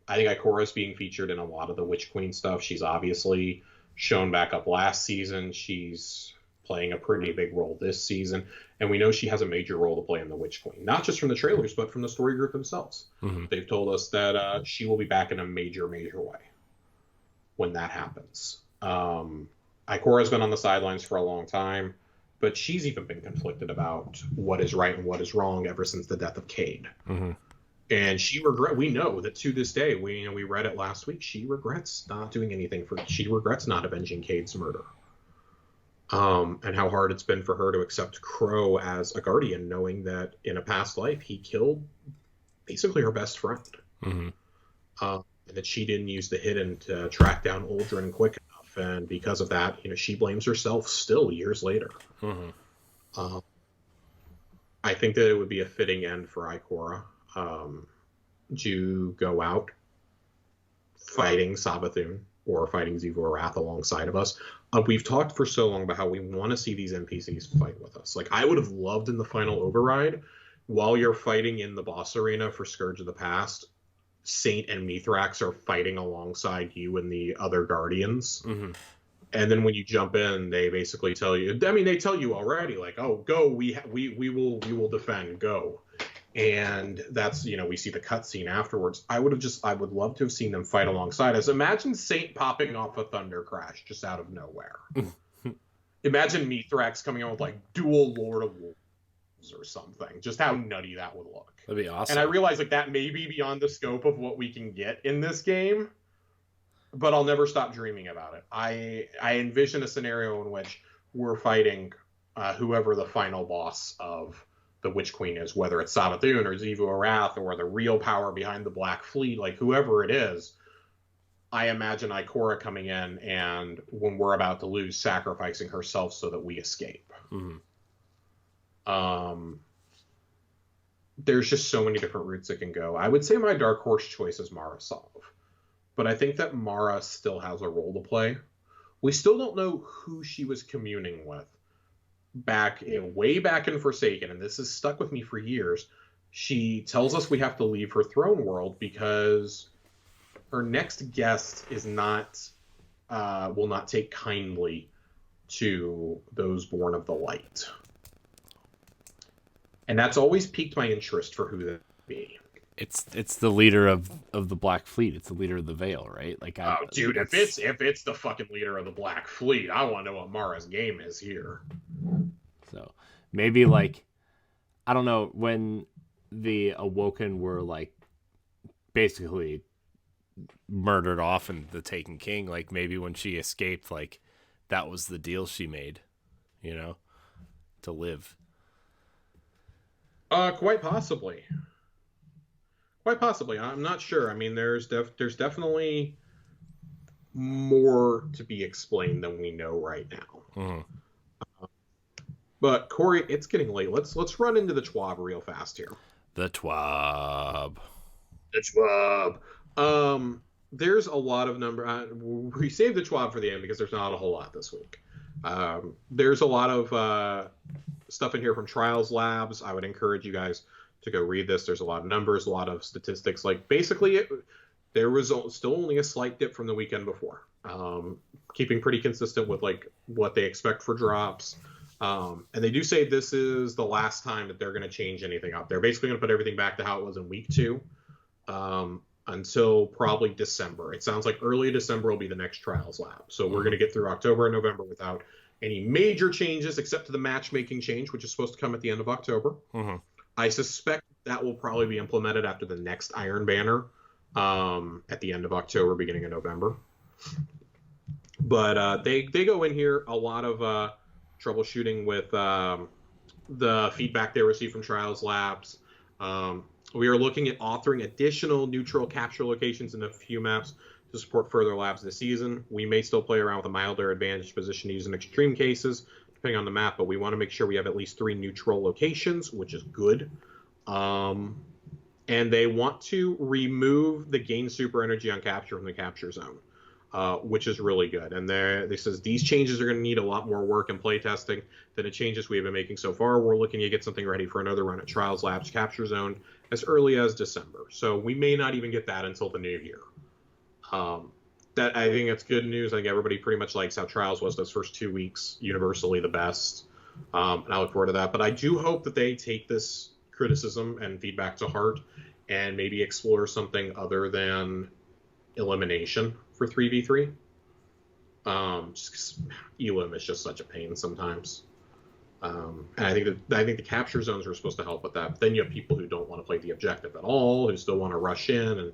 I think Ikora is being featured in a lot of the Witch Queen stuff. She's obviously shown back up last season. She's playing a pretty big role this season. And we know she has a major role to play in the Witch Queen, not just from the trailers, but from the story group themselves. Mm-hmm. They've told us that she will be back in a major, major way when that happens. Ikora's been on the sidelines for a long time, but she's even been conflicted about what is right and what is wrong ever since the death of Cade. Mm-hmm. And we know that to this day, we read it last week, she regrets not doing anything she regrets not avenging Cade's murder. And how hard it's been for her to accept Crow as a guardian, knowing that in a past life, he killed basically her best friend. Mm-hmm. And that she didn't use the hidden to track down Uldren quick enough. And because of that, she blames herself still years later. Mm-hmm. I think that it would be a fitting end for Ikora. To go out fighting Savathun or fighting Xivu Arath alongside of us. We've talked for so long about how we want to see these NPCs fight with us. Like, I would have loved in the final override, while you're fighting in the boss arena for Scourge of the Past, Saint and Mithrax are fighting alongside you and the other Guardians. Mm-hmm. And then when you jump in, they basically tell you, they tell you already, like, oh, go, we will defend, go. And that's, we see the cutscene afterwards. I would love to have seen them fight alongside us. Imagine Saint popping off a Thunder Crash just out of nowhere. Imagine Mithrax coming out with like dual Lord of Wolves or something. Just how nutty that would look. That'd be awesome. And I realize like that may be beyond the scope of what we can get in this game, but I'll never stop dreaming about it. I envision a scenario in which we're fighting whoever the final boss of the Witch Queen is, whether it's Savathun or Xivu Arath or the real power behind the Black Fleet, like whoever it is. I imagine Ikora coming in and when we're about to lose, sacrificing herself so that we escape. Mm-hmm. There's just so many different routes that can go. I would say my dark horse choice is Mara Sov, but I think that Mara still has a role to play. We still don't know who she was communing with. Way back in Forsaken, and this has stuck with me for years, she tells us we have to leave her throne world because her next guest is will not take kindly to those born of the light. And that's always piqued my interest for who that would be. It's the leader of the Black Fleet. It's the leader of the Veil, right? Like, dude, if it's the fucking leader of the Black Fleet, I want to know what Mara's game is here. So maybe like, I don't know, when the Awoken were like basically murdered off in the Taken King. Like maybe when she escaped, like that was the deal she made, you know, to live. Quite possibly. Quite possibly. I'm not sure. I mean, there's definitely more to be explained than we know right now. Mm-hmm. But Corey, it's getting late. Let's run into the TWAB real fast here. The TWAB. The TWAB. There's a lot of number. We saved the TWAB for the end because there's not a whole lot this week. There's a lot of stuff in here from Trials Labs. I would encourage you guys to go read this. There's a lot of numbers, a lot of statistics. Like basically, there was still only a slight dip from the weekend before. Keeping pretty consistent with like what they expect for drops. And they do say this is the last time that they're going to change anything up. They're basically going to put everything back to how it was in week 2 until probably December. It sounds like early December will be the next Trials Lab. So we're going to get through October and November without any major changes except to the matchmaking change, which is supposed to come at the end of October. Mm-hmm. I suspect that will probably be implemented after the next Iron Banner at the end of October, beginning of November. But they go in here a lot of troubleshooting with the feedback they receive from Trials Labs. We are looking at authoring additional neutral capture locations in a few maps to support further labs this season. We may still play around with a milder advantage position used in extreme cases, depending on the map, but we want to make sure we have at least 3 neutral locations, which is good. And they want to remove the gain super energy on capture from the capture zone, which is really good. And they says these changes are going to need a lot more work and play testing than the changes we've been making so far. We're looking to get something ready for another run at Trials Labs capture zone as early as December. So we may not even get that until the new year. That I think it's good news. I think everybody pretty much likes how Trials was those first 2 weeks, universally the best. And I look forward to that. But I do hope that they take this criticism and feedback to heart and maybe explore something other than elimination for 3v3. Just 'cause elim is just such a pain sometimes. And I think the capture zones are supposed to help with that. But then you have people who don't want to play the objective at all, who still want to rush in, and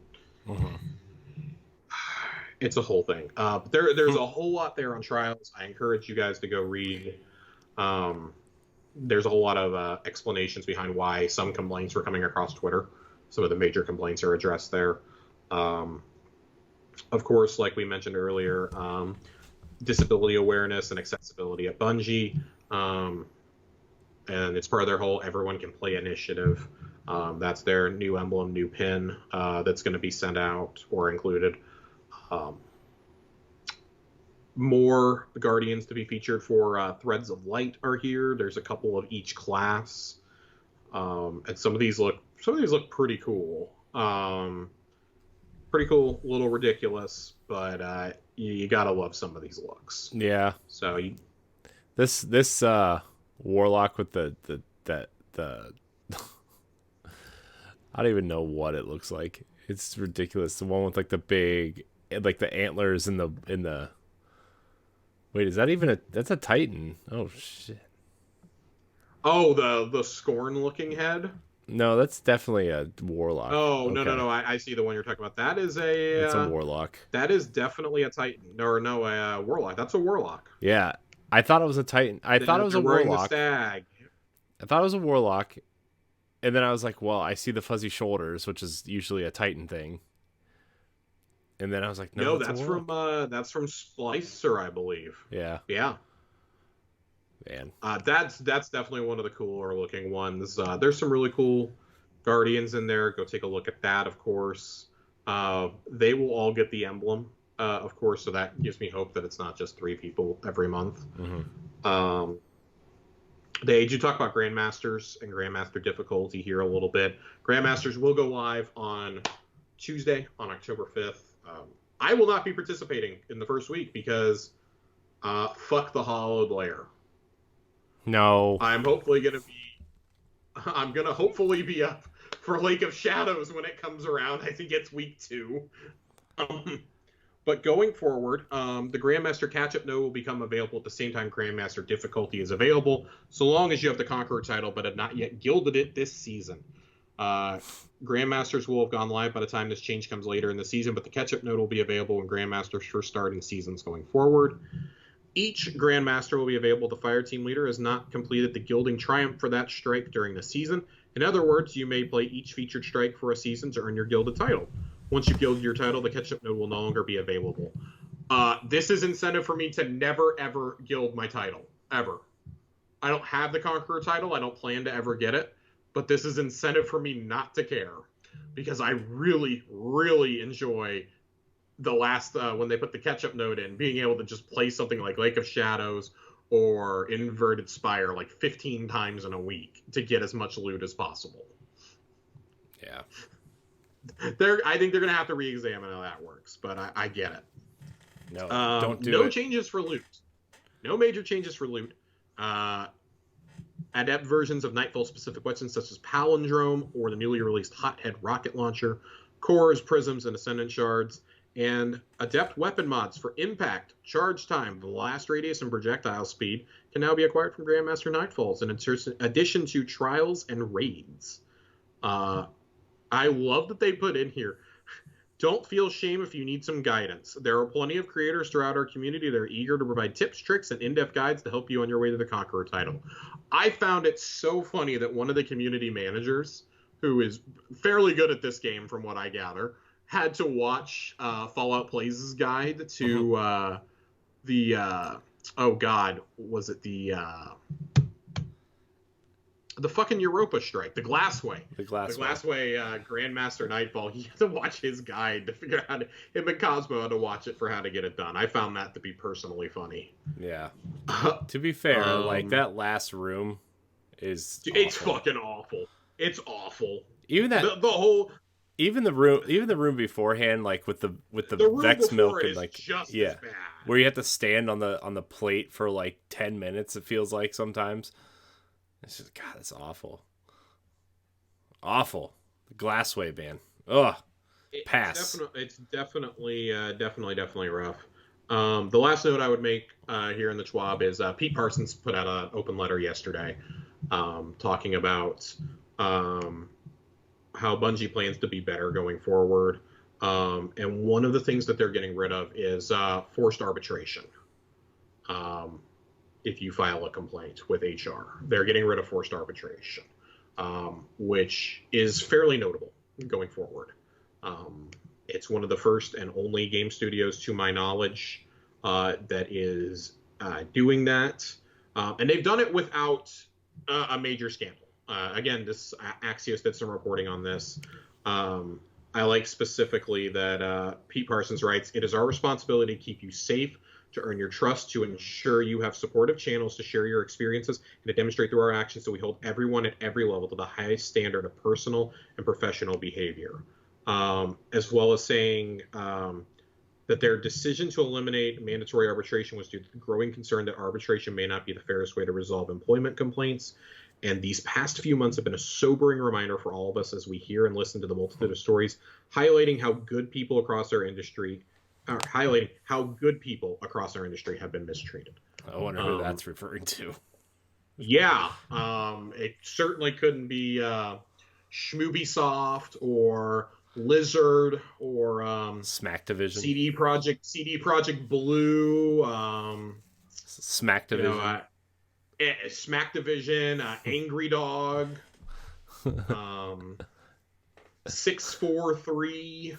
it's a whole thing. But there's a whole lot there on Trials. I encourage you guys to go read. There's a whole lot of explanations behind why some complaints were coming across Twitter. Some of the major complaints are addressed there. Of course, like we mentioned earlier, disability awareness and accessibility at Bungie. And it's part of their whole everyone can play initiative. That's their new emblem, new pin that's going to be sent out or included. More Guardians to be featured for Threads of Light are here. There's a couple of each class. And some of these look pretty cool. Pretty cool, a little ridiculous, but you gotta love some of these looks. Yeah. So this warlock with the I don't even know what it looks like. It's ridiculous. The one with like the big, like the antlers in the. Wait, is that even that's a Titan? Oh shit. Oh, the Scorn looking head. No, that's definitely a warlock. Oh, okay. No. I see the one you're talking about. That is it's a warlock. That is definitely a Titan. A warlock. That's a warlock. Yeah, I thought it was a Titan. I thought it was a warlock. The stag. I thought it was a warlock, and then I was like, well, I see the fuzzy shoulders, which is usually a Titan thing. And then I was like, no, that's from Splicer, I believe. Yeah. Yeah. Man. That's definitely one of the cooler looking ones. There's some really cool Guardians in there. Go take a look at that, of course. They will all get the emblem, of course, so that gives me hope that it's not just 3 people every month. Mm-hmm. They do talk about Grandmasters and Grandmaster difficulty here a little bit. Grandmasters will go live on Tuesday, on October 5th. I will not be participating in the first week because fuck the Hollowed Lair. No. I'm gonna hopefully be up for Lake of Shadows when it comes around. I think it's week 2. But going forward, the Grandmaster catch-up node will become available at the same time Grandmaster difficulty is available, so long as you have the Conqueror title but have not yet gilded it this season. Grandmasters will have gone live by the time this change comes later in the season, but the catch-up node will be available when Grandmasters first start in seasons going forward. Each Grandmaster will be available. The Fire Team leader has not completed the Gilding Triumph for that strike during the season. In other words, you may play each featured strike for a season to earn your gilded title. Once you've gilded your title, the catch-up node will no longer be available. This is incentive for me to never, ever gild my title. Ever. I don't have the Conqueror title. I don't plan to ever get it. But this is incentive for me not to care. Because I really, really enjoy the last, when they put the catch-up node in, being able to just play something like Lake of Shadows or Inverted Spire like 15 times in a week to get as much loot as possible. Yeah. I think they're going to have to re-examine how that works, but I get it. No, don't do no it. changes for loot. No major changes for loot. Adept versions of Nightfall-specific weapons such as Palindrome or the newly released Hothead rocket launcher, cores, prisms, and ascendant shards, and adept weapon mods for impact, charge time, blast radius, and projectile speed can now be acquired from Grandmaster Nightfalls in addition to trials and raids. I love that they put in here, don't feel shame if you need some guidance. There are plenty of creators throughout our community that are eager to provide tips, tricks, and in-depth guides to help you on your way to the Conqueror title. I found it so funny that one of the community managers, who is fairly good at this game from what I gather, had to watch Fallout Plays' guide to was it the fucking Europa strike, the Glassway. The Glassway. The Glassway Grandmaster Nightfall. He had to watch his guide to figure out him and Cosmo had to watch it for how to get it done. I found that to be personally funny. Yeah. To be fair, like that last room is it's fucking awful. It's awful. Even that the whole even the room beforehand, like with the Vex milk and like just yeah, as bad. where you have to stand on the plate for like 10 minutes. It feels like sometimes. It's just God. It's awful. Awful. The Glassway ban. Ugh. Pass. It's definitely rough. The last note I would make here in the Schwab is Pete Parsons put out an open letter yesterday talking about how Bungie plans to be better going forward. And one of the things that they're getting rid of is forced arbitration. If you file a complaint with HR, they're getting rid of forced arbitration, which is fairly notable going forward. It's one of the first and only game studios, to my knowledge, that is doing that. And they've done it without a major scandal. Again, this Axios did some reporting on this. I like specifically that Pete Parsons writes, "It is our responsibility to keep you safe, to earn your trust, to ensure you have supportive channels to share your experiences, and to demonstrate through our actions that we hold everyone at every level to the highest standard of personal and professional behavior." As well as saying that their decision to eliminate mandatory arbitration was due to the growing concern that arbitration may not be the fairest way to resolve employment complaints. And these past few months have been a sobering reminder for all of us as we hear and listen to the multitude of stories highlighting how good people across our industry have been mistreated. I wonder who that's referring to. Yeah, it certainly couldn't be Schmoobysoft or Blizzard or Smack Division, CD Project Blue, Smack Division, Smack Division, Angry Dog, 643.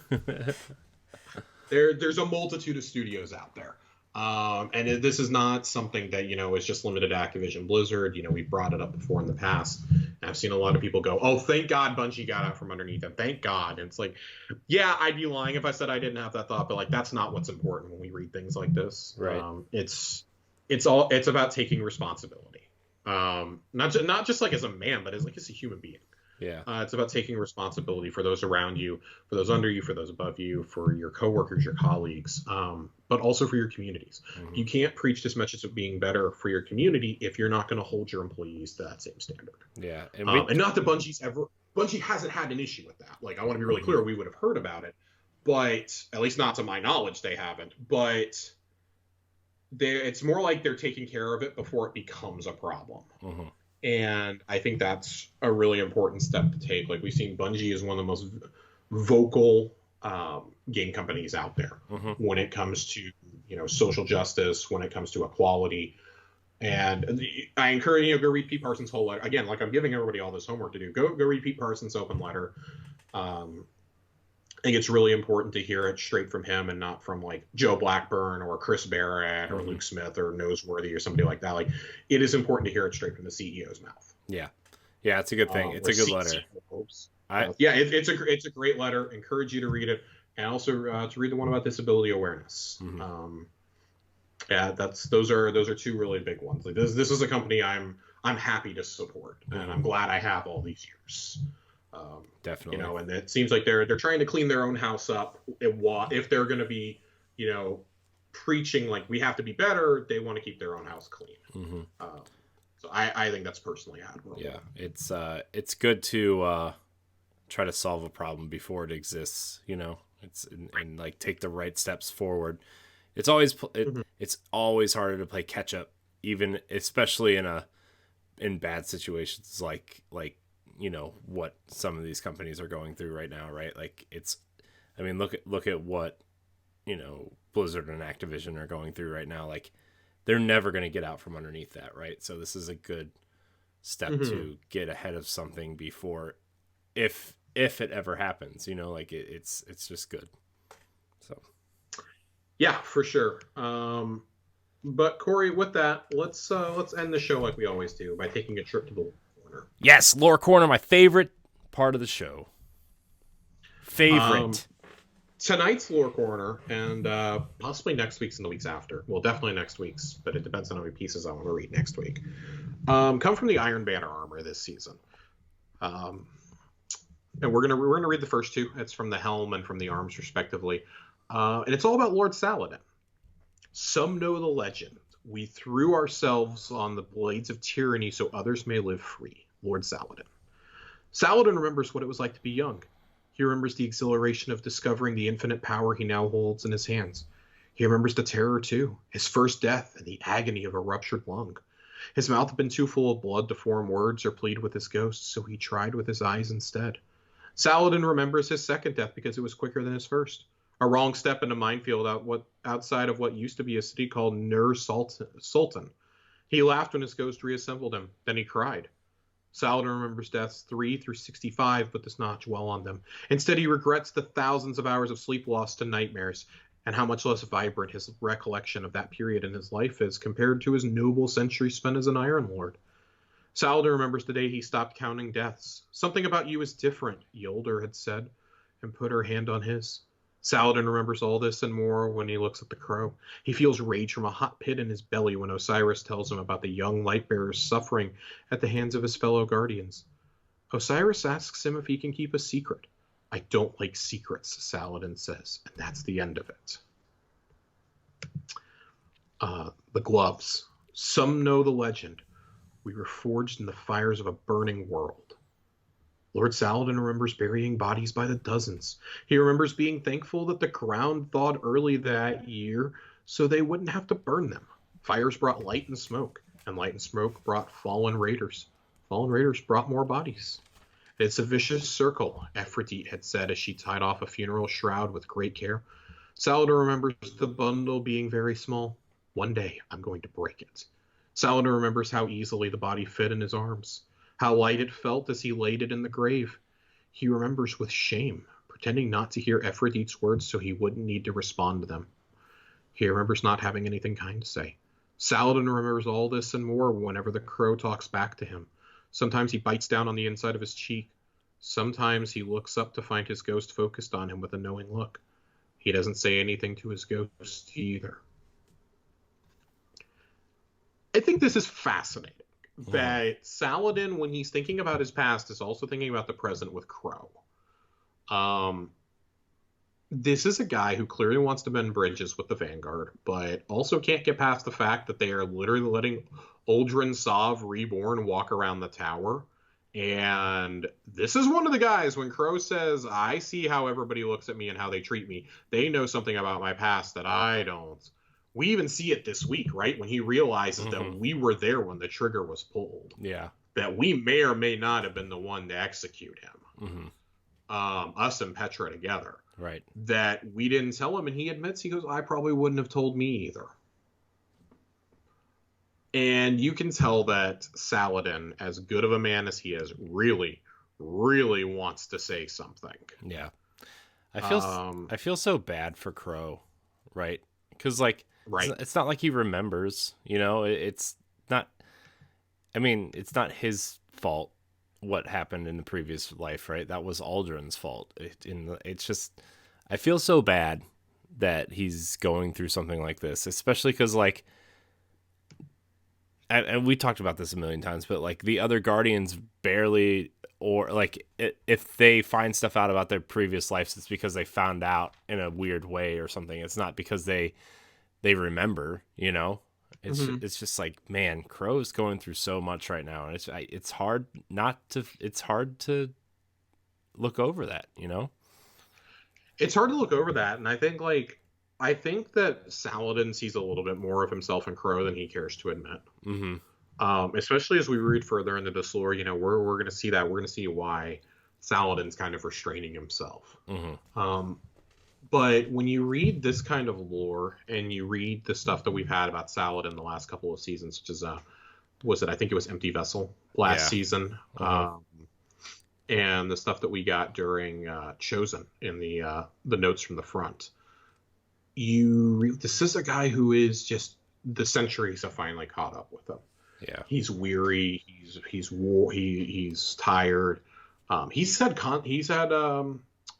There's a multitude of studios out there. And this is not something that, is just limited to Activision Blizzard. We brought it up before in the past. And I've seen a lot of people go, "Oh, thank God Bungie got out from underneath them. Thank God." And it's like, yeah, I'd be lying if I said I didn't have that thought, but like, that's not what's important when we read things like this. Right. It's about taking responsibility. Not just like as a man, but as a human being. Yeah. It's about taking responsibility for those around you, for those under you, for those above you, for your coworkers, your colleagues, but also for your communities. Mm-hmm. You can't preach this message of being better for your community if you're not going to hold your employees to that same standard. Yeah. And not that Bungie hasn't had an issue with that. Like, I want to be really clear, we would have heard about it, but at least not to my knowledge, they haven't. But it's more like they're taking care of it before it becomes a problem. Mm-hmm. And I think that's a really important step to take. Like, we've seen Bungie as one of the most vocal game companies out there when it comes to, social justice, when it comes to equality. And I encourage you to go read Pete Parsons' whole letter. Again, like, I'm giving everybody all this homework to do. Go read Pete Parsons' open letter. I think it's really important to hear it straight from him and not from like Joe Blackburn or Chris Barrett or Luke Smith or Noseworthy or somebody like that. Like, it is important to hear it straight from the CEO's mouth. Yeah, it's a good thing. It's a good letter. It's a great letter. Encourage you to read it, and also to read the one about disability awareness. Those are two really big ones. Like, this is a company I'm happy to support, and I'm glad I have all these years. Definitely. And it seems like they're trying to clean their own house up. If they're going to be, preaching like we have to be better, they want to keep their own house clean. So I think that's personally admirable. Yeah, it's good to try to solve a problem before it exists. It's and like take the right steps forward. It's always it's always harder to play catch up, even especially in bad situations like what some of these companies are going through right now, right? Like, look at what Blizzard and Activision are going through right now. Like, they're never going to get out from underneath that, right? So this is a good step to get ahead of something before, if it ever happens, like it's just good. So yeah, for sure. But Corey, with that, let's end the show like we always do by taking a trip to the corner. Yes, Lore Corner, my favorite part of the show. Favorite. Tonight's Lore Corner, and possibly next week's and the weeks after. Well, definitely next week's, but it depends on how many pieces I want to read next week. Come from the Iron Banner armor this season. And we're gonna read the first two. It's from the helm and from the arms, respectively. And it's all about Lord Saladin. Some know the legend. We threw ourselves on the blades of tyranny so others may live free. Lord Saladin. Saladin remembers what it was like to be young. He remembers the exhilaration of discovering the infinite power he now holds in his hands. He remembers the terror, too, his first death and the agony of a ruptured lung. His mouth had been too full of blood to form words or plead with his ghost, so he tried with his eyes instead. Saladin remembers his second death because it was quicker than his first. A wrong step in a minefield outside of what used to be a city called Nur Sultan. He laughed when his ghost reassembled him. Then he cried. Saladin remembers deaths 3 through 65, but does not dwell on them. Instead, he regrets the thousands of hours of sleep lost to nightmares, and how much less vibrant his recollection of that period in his life is compared to his noble centuries spent as an Iron Lord. Saladin remembers the day he stopped counting deaths. Something about you is different, Yolder had said, and put her hand on his. Saladin remembers all this and more when he looks at the crow. He feels rage from a hot pit in his belly when Osiris tells him about the young Lightbearers suffering at the hands of his fellow guardians. Osiris asks him if he can keep a secret. I don't like secrets, Saladin says, and that's the end of it. The gloves. Some know the legend. We were forged in the fires of a burning world. Lord Saladin remembers burying bodies by the dozens. He remembers being thankful that the ground thawed early that year so they wouldn't have to burn them. Fires brought light and smoke brought fallen raiders. Fallen raiders brought more bodies. It's a vicious circle, Aphrodite had said as she tied off a funeral shroud with great care. Saladin remembers the bundle being very small. One day, I'm going to break it. Saladin remembers how easily the body fit in his arms. How light it felt as he laid it in the grave. He remembers with shame, pretending not to hear Aphrodite's words so he wouldn't need to respond to them. He remembers not having anything kind to say. Saladin remembers all this and more whenever the crow talks back to him. Sometimes he bites down on the inside of his cheek. Sometimes he looks up to find his ghost focused on him with a knowing look. He doesn't say anything to his ghost either. I think this is fascinating. That Saladin, when he's thinking about his past, is also thinking about the present with Crow. This is a guy who clearly wants to bend bridges with the Vanguard, but also can't get past the fact that they are literally letting Uldren Sov Reborn walk around the tower. And this is one of the guys, when Crow says, I see how everybody looks at me and how they treat me. They know something about my past that I don't. We even see it this week, right? When he realizes that we were there when the trigger was pulled. Yeah. that we may or may not have been the one to execute him. Mm-hmm. Us and Petra together. Right. That we didn't tell him, and he admits, he goes, I probably wouldn't have told me either. And you can tell that Saladin, as good of a man as he is, really, really wants to say something. Yeah. I feel so bad for Crow, right? Because, like, right. It's not like he remembers, you know? It's not... I mean, it's not his fault what happened in the previous life, right? That was Aldrin's fault. It's just... I feel so bad that he's going through something like this, especially because, like... And we talked about this a million times, but, like, the other Guardians barely... Or, like, if they find stuff out about their previous lives, it's because they found out in a weird way or something. It's not because they remember, you know? It's just like, man, Crow's going through so much right now. And it's hard to look over that, you know? It's hard to look over that. And I think that Saladin sees a little bit more of himself in Crow than he cares to admit. Mm-hmm. Especially as we read further into this lore, you know, we're going to see that. We're going to see why Saladin's kind of restraining himself. Mm-hmm. But when you read this kind of lore and you read the stuff that we've had about Saladin the last couple of seasons, which is, I think it was Empty Vessel last season. Mm-hmm. And the stuff that we got during Chosen in the notes from the front. This is a guy who is just, the centuries have finally caught up with him. Yeah, he's weary. He's tired. He's had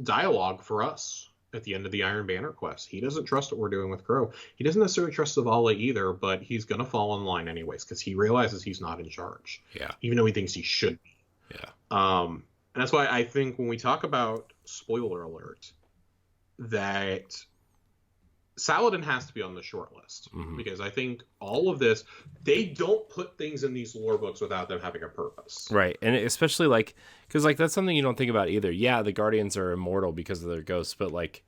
dialogue for us at the end of the Iron Banner quest. He doesn't trust what we're doing with Crow. He doesn't necessarily trust Zavala either, but he's gonna fall in line anyways because he realizes he's not in charge. Yeah, even though he thinks he should be. Yeah. And that's why I think when we talk about, spoiler alert, that Saladin has to be on the short list, because I think all of this, they don't put things in these lore books without them having a purpose. Right. And especially, like, because, like, that's something you don't think about either. Yeah, the Guardians are immortal because of their ghosts, but, like,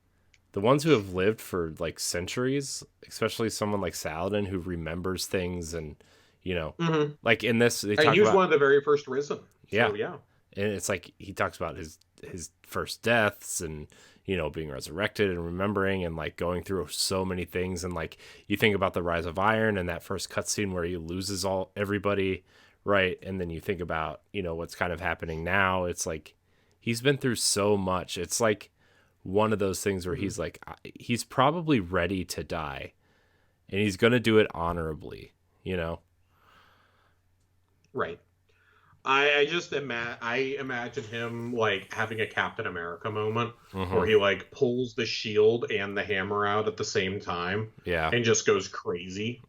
the ones who have lived for, like, centuries, especially someone like Saladin who remembers things and, you know, like in this, he was one of the very first Risen. Yeah. So, yeah. And it's like he talks about his first deaths and, you know, being resurrected and remembering and, like, going through so many things. And, like, you think about the Rise of Iron and that first cutscene where he loses everybody, right? And then you think about, you know, what's kind of happening now. It's like he's been through so much. It's like one of those things where he's like, he's probably ready to die and he's going to do it honorably, you know? Right. I just imagine him, like, having a Captain America moment where he, like, pulls the shield and the hammer out at the same time, and just goes crazy.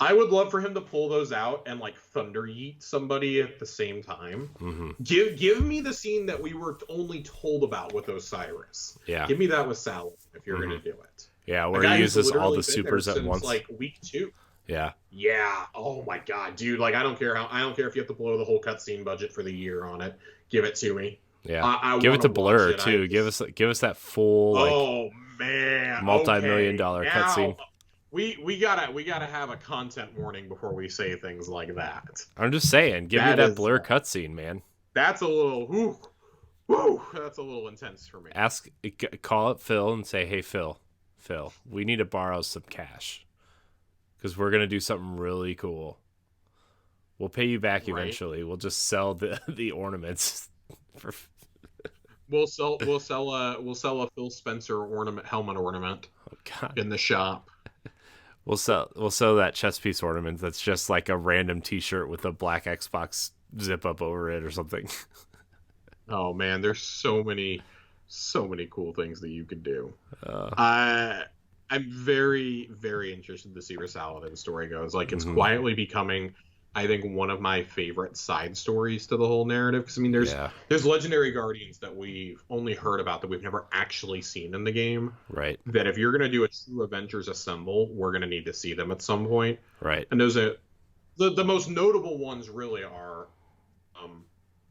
I would love for him to pull those out and, like, thunder yeet somebody at the same time. Give me the scene that we were only told about with Osiris. Yeah, give me that with Saladin if you're gonna do it. Yeah, where he uses all the supers at once, like week 2. Yeah. Yeah. Oh my god, dude! Like, I don't care if you have to blow the whole cutscene budget for the year on it. Give it to me. Yeah. I give it to Blur too. Give us that full, like, oh man, multi-million-dollar cutscene. We gotta have a content warning before we say things like that. I'm just saying, give me that Blur cutscene, man. That's a little that's a little intense for me. Call up Phil and say, hey Phil, we need to borrow some cash. Because we're going to do something really cool. We'll pay you back eventually. We'll just sell the ornaments. We'll sell a Phil Spencer helmet ornament in the shop. We'll sell that chest piece ornament that's just like a random t-shirt with a black Xbox zip up over it or something. Oh man, there's so many cool things that you could do. I'm very, very interested to see where Saladin's story goes. Like, it's quietly becoming, I think, one of my favorite side stories to the whole narrative. Because, I mean, there's legendary Guardians that we've only heard about that we've never actually seen in the game. Right. That if you're going to do a true Avengers Assemble, we're going to need to see them at some point. Right. And the most notable ones really are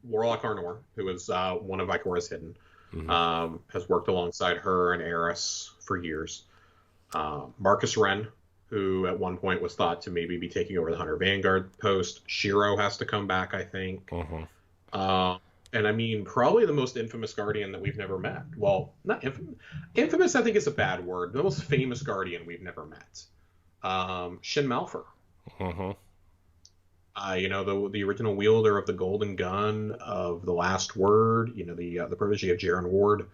Warlock Arnor, who is one of Ikora's Hidden. Has worked alongside her and Eris for years. Marcus Wren, who at one point was thought to maybe be taking over the Hunter Vanguard post. Shiro has to come back, I think. And I mean, probably the most infamous Guardian that we've never met. Well, not infamous. Infamous, I think, is a bad word. The most famous Guardian we've never met. Shin Malphur. The original wielder of the Golden Gun, of the Last Word. The protege of Jaren Ward.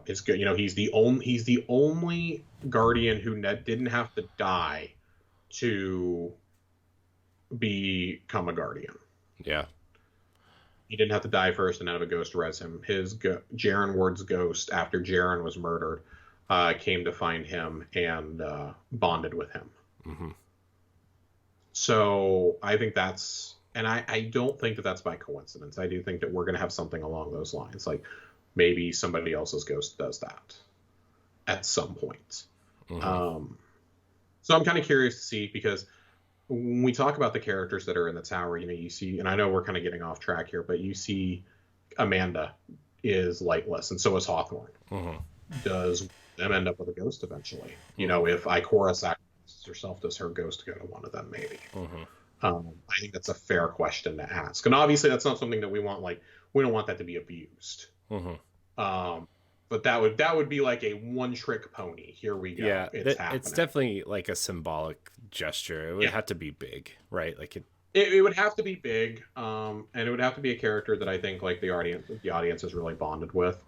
Is good. He's the only Guardian who didn't have to die to become a Guardian. Yeah. He didn't have to die first and have a ghost res him. Jaren Ward's ghost, after Jaren was murdered, came to find him and bonded with him. So I think that's, and I don't think that that's by coincidence. I do think that we're going to have something along those lines. Like maybe somebody else's ghost does that at some point. So I'm kind of curious to see, because when we talk about the characters that are in the tower, you see, and I know we're kind of getting off track here, but you see Amanda is lightless, and so is Hawthorne. Does them end up with a ghost eventually? If Ikora sacrifices herself, does her ghost go to one of them? Maybe. I think that's a fair question to ask, and obviously that's not something that we want. Like, we don't want that to be abused. But that would be like a one-trick pony. Here we go. Yeah, happening. It's definitely like a symbolic gesture. It would have to be big, right? Like it would have to be big, and it would have to be a character that I think like the audience is really bonded with.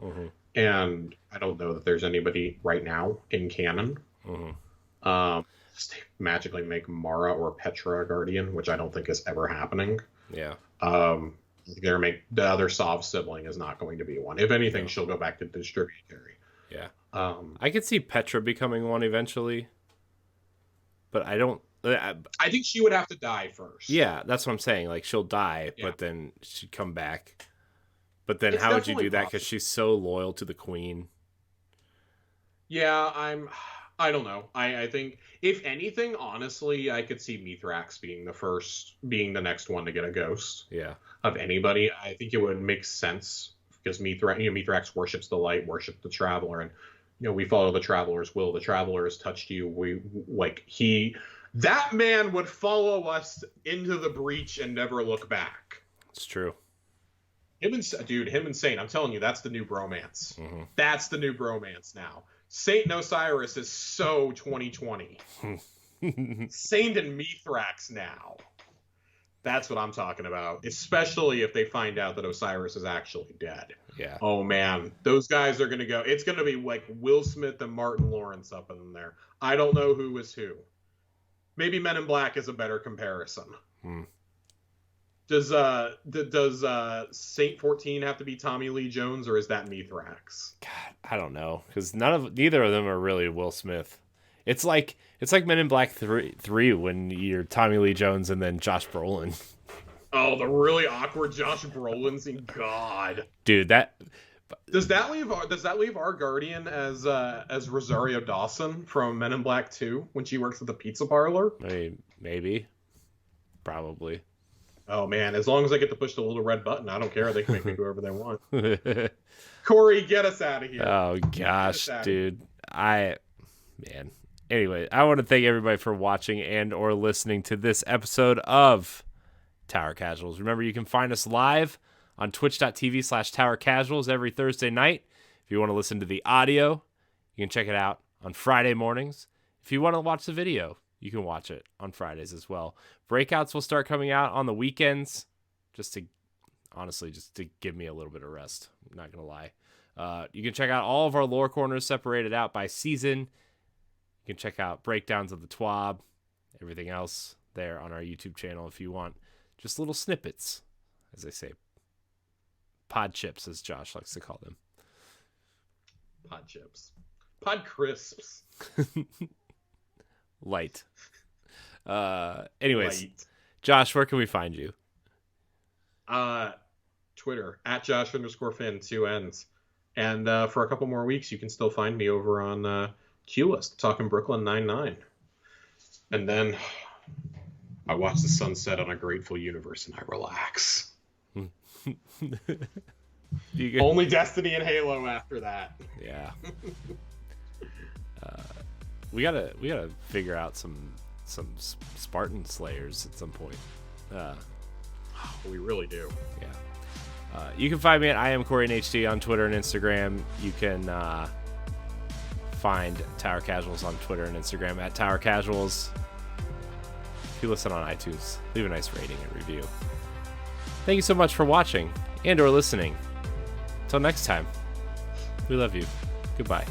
And I don't know that there's anybody right now in canon. Magically make Mara or Petra a Guardian, which I don't think is ever happening. Yeah. They're the other Sov sibling is not going to be one. If anything, she'll go back to distributary. Yeah. I could see Petra becoming one eventually, but I don't. I think she would have to die first. Yeah, that's what I'm saying. Like, she'll die, but then she'd come back. But then how would you do that? Because she's so loyal to the queen. Yeah, I don't know. I think, if anything, honestly, I could see Mithrax being the next one to get a ghost. Yeah. Of anybody. I think it would make sense, because Mithrax worships the light, worships the traveler, and we follow the traveler's will. The traveler has touched you. That man would follow us into the breach and never look back. It's true. Him and Saint, I'm telling you, that's the new bromance. That's the new bromance now. Saint and Osiris is so 2020. Saint and Mithrax now. That's what I'm talking about. Especially if they find out that Osiris is actually dead. Yeah. Oh, man. Those guys are going to go. It's going to be like Will Smith and Martin Lawrence up in there. I don't know who is who. Maybe Men in Black is a better comparison. Does Saint 14 have to be Tommy Lee Jones, or is that Mithrax? God, I don't know, because neither of them are really Will Smith. It's like Men in Black 3 when you're Tommy Lee Jones and then Josh Brolin. Oh, the really awkward Josh Brolin scene. God, dude, that does that leave our Guardian as Rosario Dawson from Men in Black 2 when she works at the pizza parlor? I mean, maybe, probably. Oh man, as long as I get to push the little red button, I don't care. They can make me whoever they want. Corey, get us out of here. Oh gosh, dude. Anyway, I want to thank everybody for watching and or listening to this episode of Tower Casuals. Remember, you can find us live on twitch.tv/Tower Casuals every Thursday night. If you want to listen to the audio, you can check it out on Friday mornings. If you want to watch the video, you can watch it on Fridays as well. Breakouts will start coming out on the weekends, just to give me a little bit of rest. I'm not going to lie. You can check out all of our lore corners separated out by season. You can check out breakdowns of the TWAB, everything else there on our YouTube channel if you want. Just little snippets, as they say. Pod chips, as Josh likes to call them. Pod chips. Pod crisps. Light. Anyways, Light. Josh, where can we find you? Twitter, @Josh_Finn, 2 N's. And for a couple more weeks, you can still find me over on Q-List, talking Brooklyn Nine-Nine. And then I watch the sunset on a grateful universe and I relax. Only Destiny and Halo after that. Yeah. we gotta figure out some Spartan Slayers at some point. We really do. Yeah. You can find me at IamCoreyNHD on Twitter and Instagram. You can find Tower Casuals on Twitter and Instagram at Tower Casuals. If you listen on iTunes, leave a nice rating and review. Thank you so much for watching and or listening. Until next time, we love you. Goodbye.